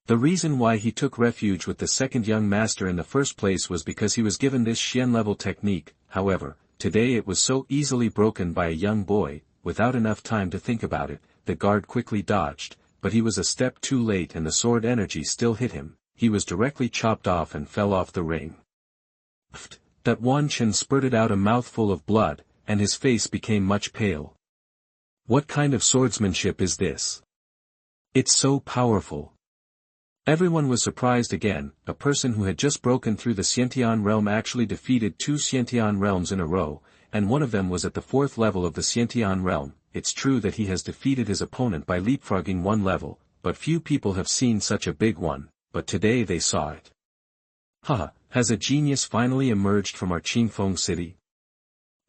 The reason why he took refuge with the second young master in the first place was because he was given this Xian level technique. However, today it was so easily broken by a young boy. Without enough time to think about it, the guard quickly dodged, but he was a step too late and the sword energy still hit him. He was directly chopped off and fell off the ring. Wan Chen spurted out a mouthful of blood, and his face became much pale. What kind of swordsmanship is this? It's so powerful. Everyone was surprised again. A person who had just broken through the Xiantian realm actually defeated 2 Xiantian realms in a row, and one of them was at the 4th level of the Xiantian realm. It's true that he has defeated his opponent by leapfrogging 1 level, but few people have seen such a big one. But today they saw it. Has a genius finally emerged from our Qingfeng city?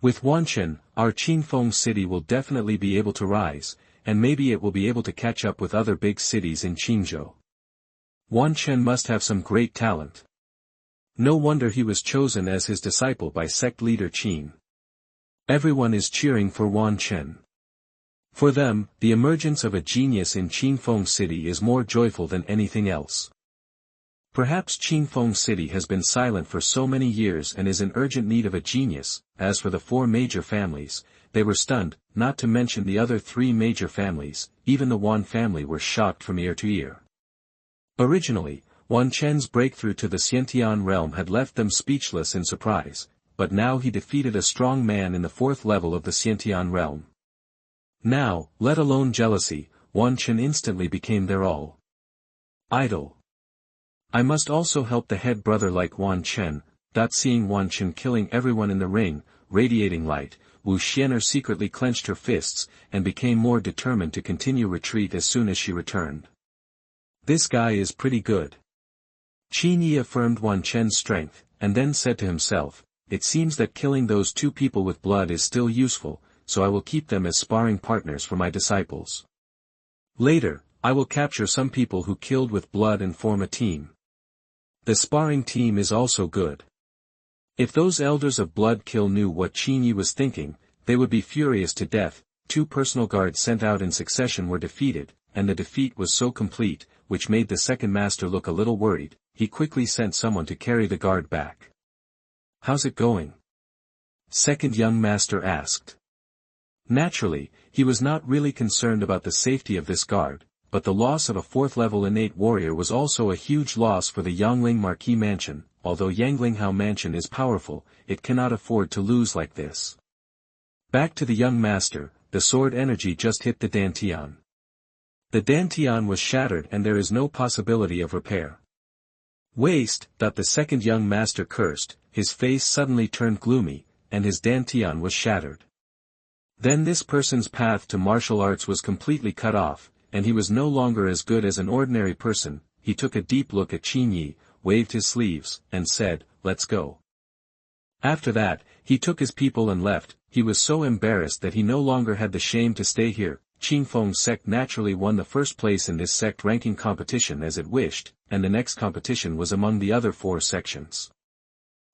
With Wan Chen, our Qingfeng city will definitely be able to rise, and maybe it will be able to catch up with other big cities in Qingzhou. Wan Chen must have some great talent. No wonder he was chosen as his disciple by sect leader Qin. Everyone is cheering for Wan Chen. For them, the emergence of a genius in Qingfeng city is more joyful than anything else. Perhaps Qingfeng City has been silent for so many years and is in urgent need of a genius. As for the 4 major families, they were stunned, not to mention the other 3 major families. Even the Wan family were shocked from ear to ear. Originally, Wan Chen's breakthrough to the Xiantian realm had left them speechless in surprise, but now he defeated a strong man in the 4th level of the Xiantian realm. Now, let alone jealousy, Wan Chen instantly became their all. Idol. I must also help the head brother like Wan Chen. Seeing Wan Chen killing everyone in the ring, radiating light, Wu Xianer secretly clenched her fists, and became more determined to continue retreat as soon as she returned. This guy is pretty good. Qin Ye affirmed Wan Chen's strength, and then said to himself, it seems that killing those 2 people with blood is still useful, so I will keep them as sparring partners for my disciples. Later, I will capture some people who killed with blood and form a team. The sparring team is also good. If those elders of blood kill knew what Qin Ye was thinking, they would be furious to death. 2 personal guards sent out in succession were defeated, and the defeat was so complete, which made the second master look a little worried. He quickly sent someone to carry the guard back. How's it going? second young master asked. Naturally, he was not really concerned about the safety of this guard, but the loss of a 4th-level innate warrior was also a huge loss for the Yangling Marquis Mansion. Although Yanglinghao Mansion is powerful, it cannot afford to lose like this. Back to the young master, the sword energy just hit the Dantian. The Dantian was shattered and there is no possibility of repair. Waste, the second young master cursed, his face suddenly turned gloomy, and his Dantian was shattered. Then this person's path to martial arts was completely cut off, and he was no longer as good as an ordinary person. He took a deep look at Qin Ye, waved his sleeves, and said, "Let's go." After that, he took his people and left. He was so embarrassed that he no longer had the shame to stay here. Qingfeng sect naturally won the first place in this sect ranking competition as it wished, and the next competition was among the other 4 sections.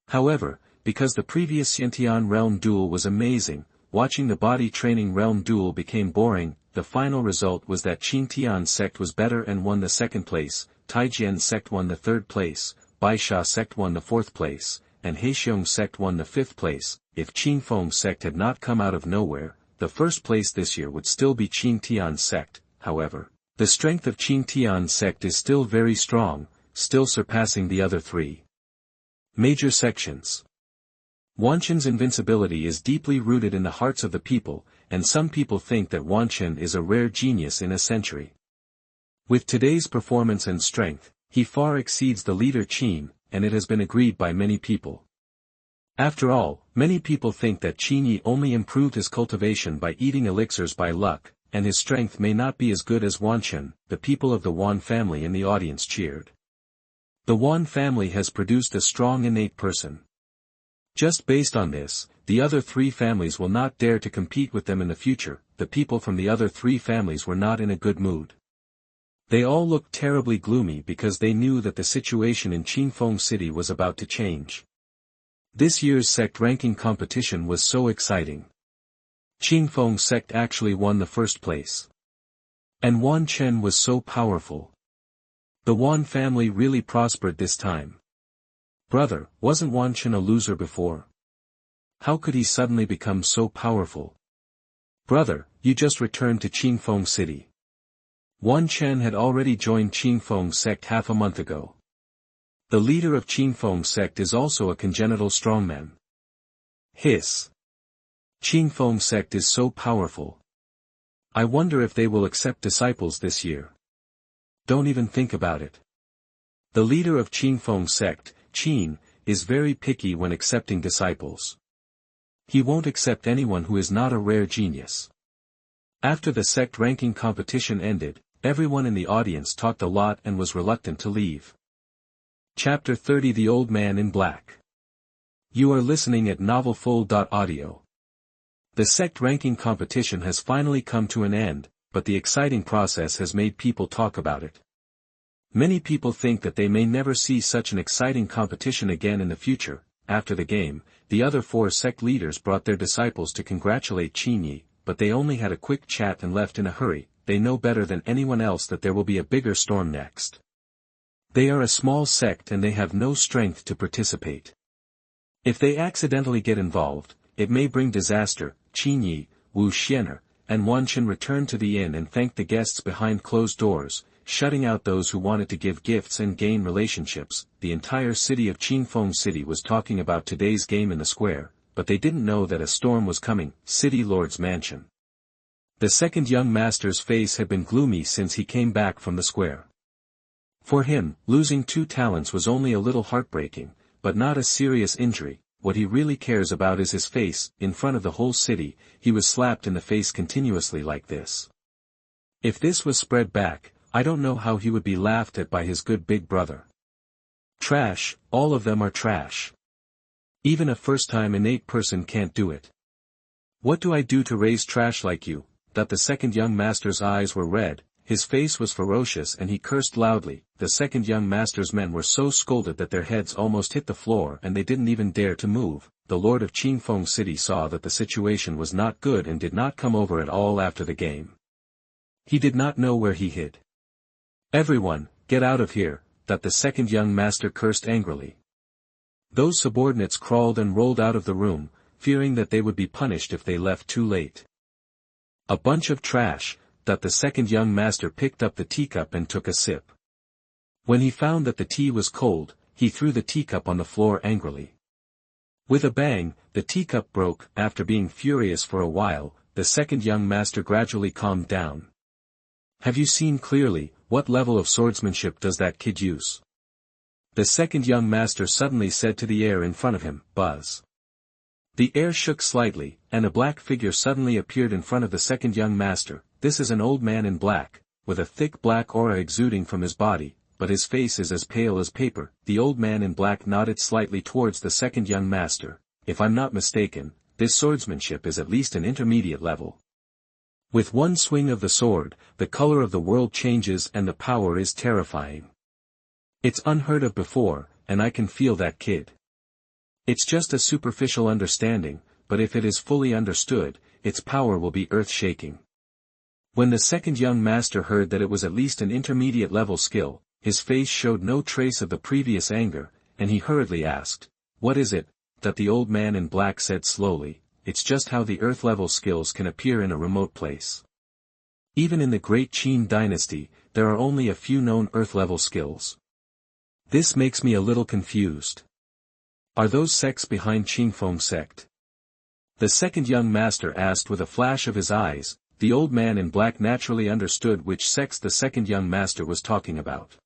However, because the previous Xintian realm duel was amazing, watching the body training realm duel became boring. The final result was that Qingtian sect was better and won the 2nd place, Taijian sect won the 3rd place, Baisha sect won the 4th place, and Heixiong sect won the 5th place. If Qingfeng sect had not come out of nowhere, the 1st place this year would still be Qingtian sect. However, the strength of Qingtian sect is still very strong, still surpassing the other 3 major sections. Wan Chen's invincibility is deeply rooted in the hearts of the people, and some people think that Wan Chen is a rare genius in a century. With today's performance and strength, he far exceeds the leader Qin, and it has been agreed by many people. After all, many people think that Qin Ye only improved his cultivation by eating elixirs by luck, and his strength may not be as good as Wan Chen. The people of the Wan family in the audience cheered. The Wan family has produced a strong innate person. Just based on this, the other 3 families will not dare to compete with them in the future. The people from the other 3 families were not in a good mood. They all looked terribly gloomy because they knew that the situation in Qingfeng City was about to change. This year's sect ranking competition was so exciting. Qingfeng sect actually won the 1st place. And Wan Chen was so powerful. The Wan family really prospered this time. Brother, wasn't Wan Chen a loser before? How could he suddenly become so powerful? Brother, you just returned to Qingfeng City. Wan Chen had already joined Qingfeng sect half a month ago. The leader of Qingfeng sect is also a congenital strongman. Hiss. Qingfeng sect is so powerful. I wonder if they will accept disciples this year. Don't even think about it. The leader of Qingfeng sect, Qin, is very picky when accepting disciples. He won't accept anyone who is not a rare genius. After the sect ranking competition ended, everyone in the audience talked a lot and was reluctant to leave. Chapter 30 The Old Man in Black. You are listening at novelfull.audio. The sect ranking competition has finally come to an end, but the exciting process has made people talk about it. Many people think that they may never see such an exciting competition again in the future. After the game, the other 4 sect leaders brought their disciples to congratulate Qin Ye, but they only had a quick chat and left in a hurry. They know better than anyone else that there will be a bigger storm next. They are a small sect and they have no strength to participate. If they accidentally get involved, it may bring disaster. Qin Ye, Wu Xianer, and Wan Chen returned to the inn and thanked the guests behind closed doors, shutting out those who wanted to give gifts and gain relationships. The entire city of Qingfeng City was talking about today's game in the square, but they didn't know that a storm was coming. City Lord's Mansion. The second young master's face had been gloomy since he came back from the square. For him, losing 2 talents was only a little heartbreaking, but not a serious injury. What he really cares about is his face. In front of the whole city, he was slapped in the face continuously like this. If this was spread back, I don't know how he would be laughed at by his good big brother. Trash, all of them are trash. Even a first-time innate person can't do it. What do I do to raise trash like you? That the second young master's eyes were red, his face was ferocious and he cursed loudly. The second young master's men were so scolded that their heads almost hit the floor and they didn't even dare to move. The lord of Qingfeng City saw that the situation was not good and did not come over at all after the game. He did not know where he hid. Everyone, get out of here, that the second young master cursed angrily. Those subordinates crawled and rolled out of the room. fearing that they would be punished if they left too late. "A bunch of trash," that the second young master picked up the teacup and took a sip. When he found that the tea was cold, he threw the teacup on the floor angrily. With a bang, the teacup broke. After being furious for a while, the second young master gradually calmed down. "Have you seen clearly? What level of swordsmanship does that kid use?" The second young master suddenly said to the air in front of him, "Buzz." The air shook slightly, and a black figure suddenly appeared in front of the second young master. This is an old man in black, with a thick black aura exuding from his body, but his face is as pale as paper. The old man in black nodded slightly towards the second young master. "If I'm not mistaken, this swordsmanship is at least an intermediate level. With one swing of the sword, the color of the world changes and the power is terrifying. It's unheard of before, and I can feel that kid. It's just a superficial understanding, but if it is fully understood, its power will be earth-shaking." When the second young master heard that it was at least an intermediate level skill, his face showed no trace of the previous anger, and he hurriedly asked, "What is it?" That the old man in black said slowly, "It's just how the earth-level skills can appear in a remote place. Even in the great Qin dynasty, there are only a few known earth-level skills. This makes me a little confused. Are those sects behind Strongest Sect?" The second young master asked with a flash of his eyes. The old man in black naturally understood which sects the second young master was talking about.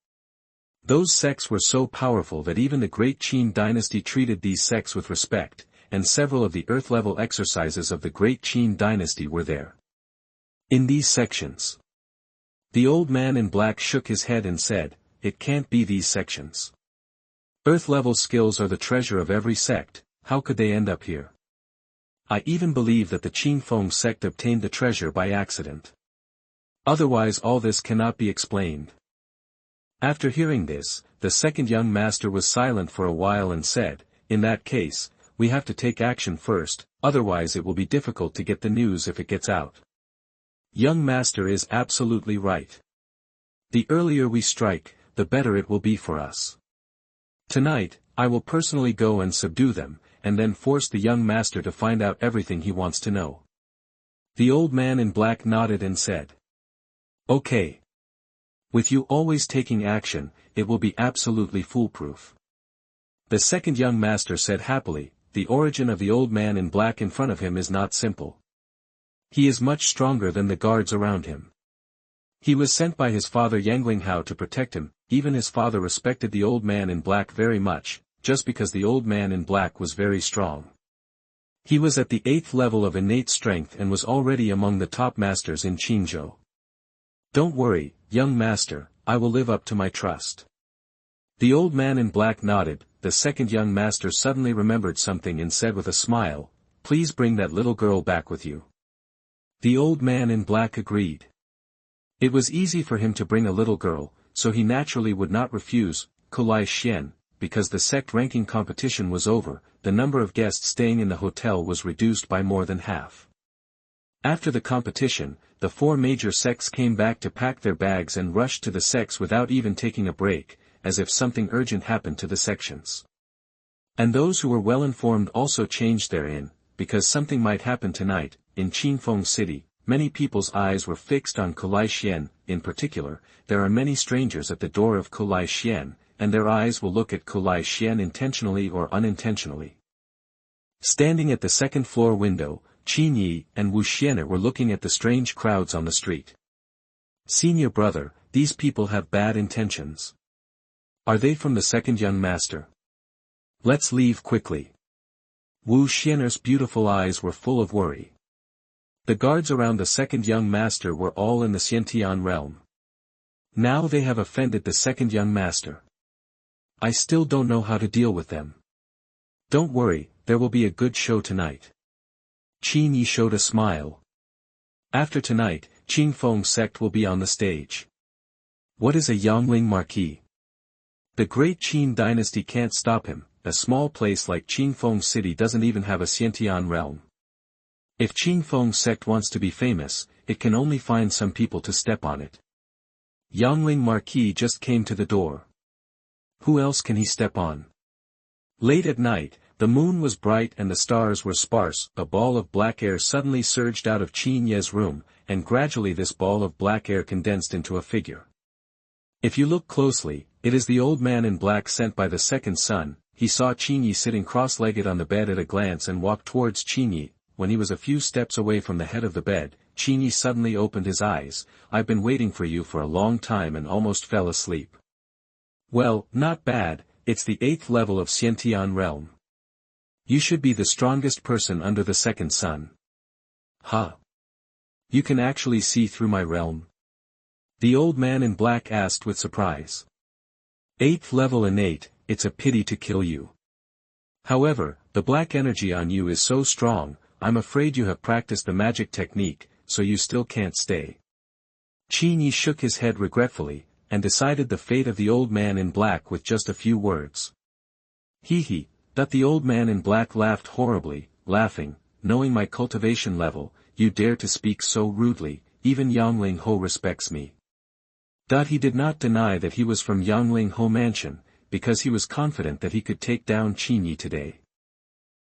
Those sects were so powerful that even the great Qin dynasty treated these sects with respect, and several of the earth-level exercises of the great Qin dynasty were there. In these sections. The old man in black shook his head and said, "It can't be these sections. Earth-level skills are the treasure of every sect. How could they end up here? I even believe that the Strongest Sect obtained the treasure by accident. Otherwise all this cannot be explained." After hearing this, the second young master was silent for a while and said, "In that case, we have to take action first, otherwise it will be difficult to get the news if it gets out." Young master is absolutely right. The earlier we strike, the better it will be for us. Tonight, I will personally go and subdue them, and then force the young master to find out everything he wants to know. The old man in black nodded and said, "Okay. With you always taking action, it will be absolutely foolproof." The second young master said happily, "The origin of the old man in black in front of him is not simple. He is much stronger than the guards around him. He was sent by his father Yanglingao to protect him. Even his father respected the old man in black very much, just because the old man in black was very strong. He was at the 8th level of innate strength and was already among the top masters in Qinzhou. Don't worry, young master, I will live up to my trust." The old man in black nodded. The second young master suddenly remembered something and said with a smile, "Please bring that little girl back with you." The old man in black agreed. It was easy for him to bring a little girl, so he naturally would not refuse. Cultivation. Because the sect ranking competition was over, the number of guests staying in the hotel was reduced by more than half. After the competition, the 4 major sects came back to pack their bags and rushed to the sects without even taking a break, as if something urgent happened to the sections. And those who were well informed also changed their in, because something might happen tonight. In Qinfeng City, many people's eyes were fixed on Cultivation. In particular, there are many strangers at the door of Cultivation, and their eyes will look at Cultivation intentionally or unintentionally. Standing at the second-floor window, Qin Ye and Wu Xian were looking at the strange crowds on the street. "Senior brother, these people have bad intentions. Are they from the second young master? Let's leave quickly." Wu Xian's beautiful eyes were full of worry. The guards around the second young master were all in the Xiantian realm. Now they have offended the second young master. I still don't know how to deal with them. Don't worry, there will be a good show tonight. Qin Ye showed a smile. After tonight, Strongest Sect will be on the stage. What is a Yangling Marquis? The great Qin dynasty can't stop him. A small place like Qinfeng City doesn't even have a Xiantian realm. If Strongest Sect wants to be famous, it can only find some people to step on it. Yangling Marquis just came to the door. Who else can he step on? Late at night, The moon was bright and the stars were sparse. A ball of black air suddenly surged out of Qin Ye's room, and gradually this ball of black air condensed into a figure. If you look closely, it is the old man in black sent by the second son. He saw Qin Ye sitting cross-legged on the bed at a glance and walked towards Qin Ye. When he was a few steps away from the head of the bed, Qin Ye suddenly opened his eyes. "I've been waiting for you for a long time and almost fell asleep." "Well, not bad, it's the 8th level of Xiantian realm. You should be the strongest person under the second sun." "Huh? You can actually see through my realm?" the old man in black asked with surprise. 8th level innate, it's a pity to kill you. However, the black energy on you is so strong, I'm afraid you have practiced the magic technique, so you still can't stay. Qin Ye shook his head regretfully, and decided the fate of the old man in black with just a few words. Hee. That the old man in black laughed horribly, laughing, "Knowing my cultivation level, you dare to speak so rudely, even Yangling Ho respects me." He did not deny that he was from Yangling Ho Mansion, because he was confident that he could take down Qin Ye today.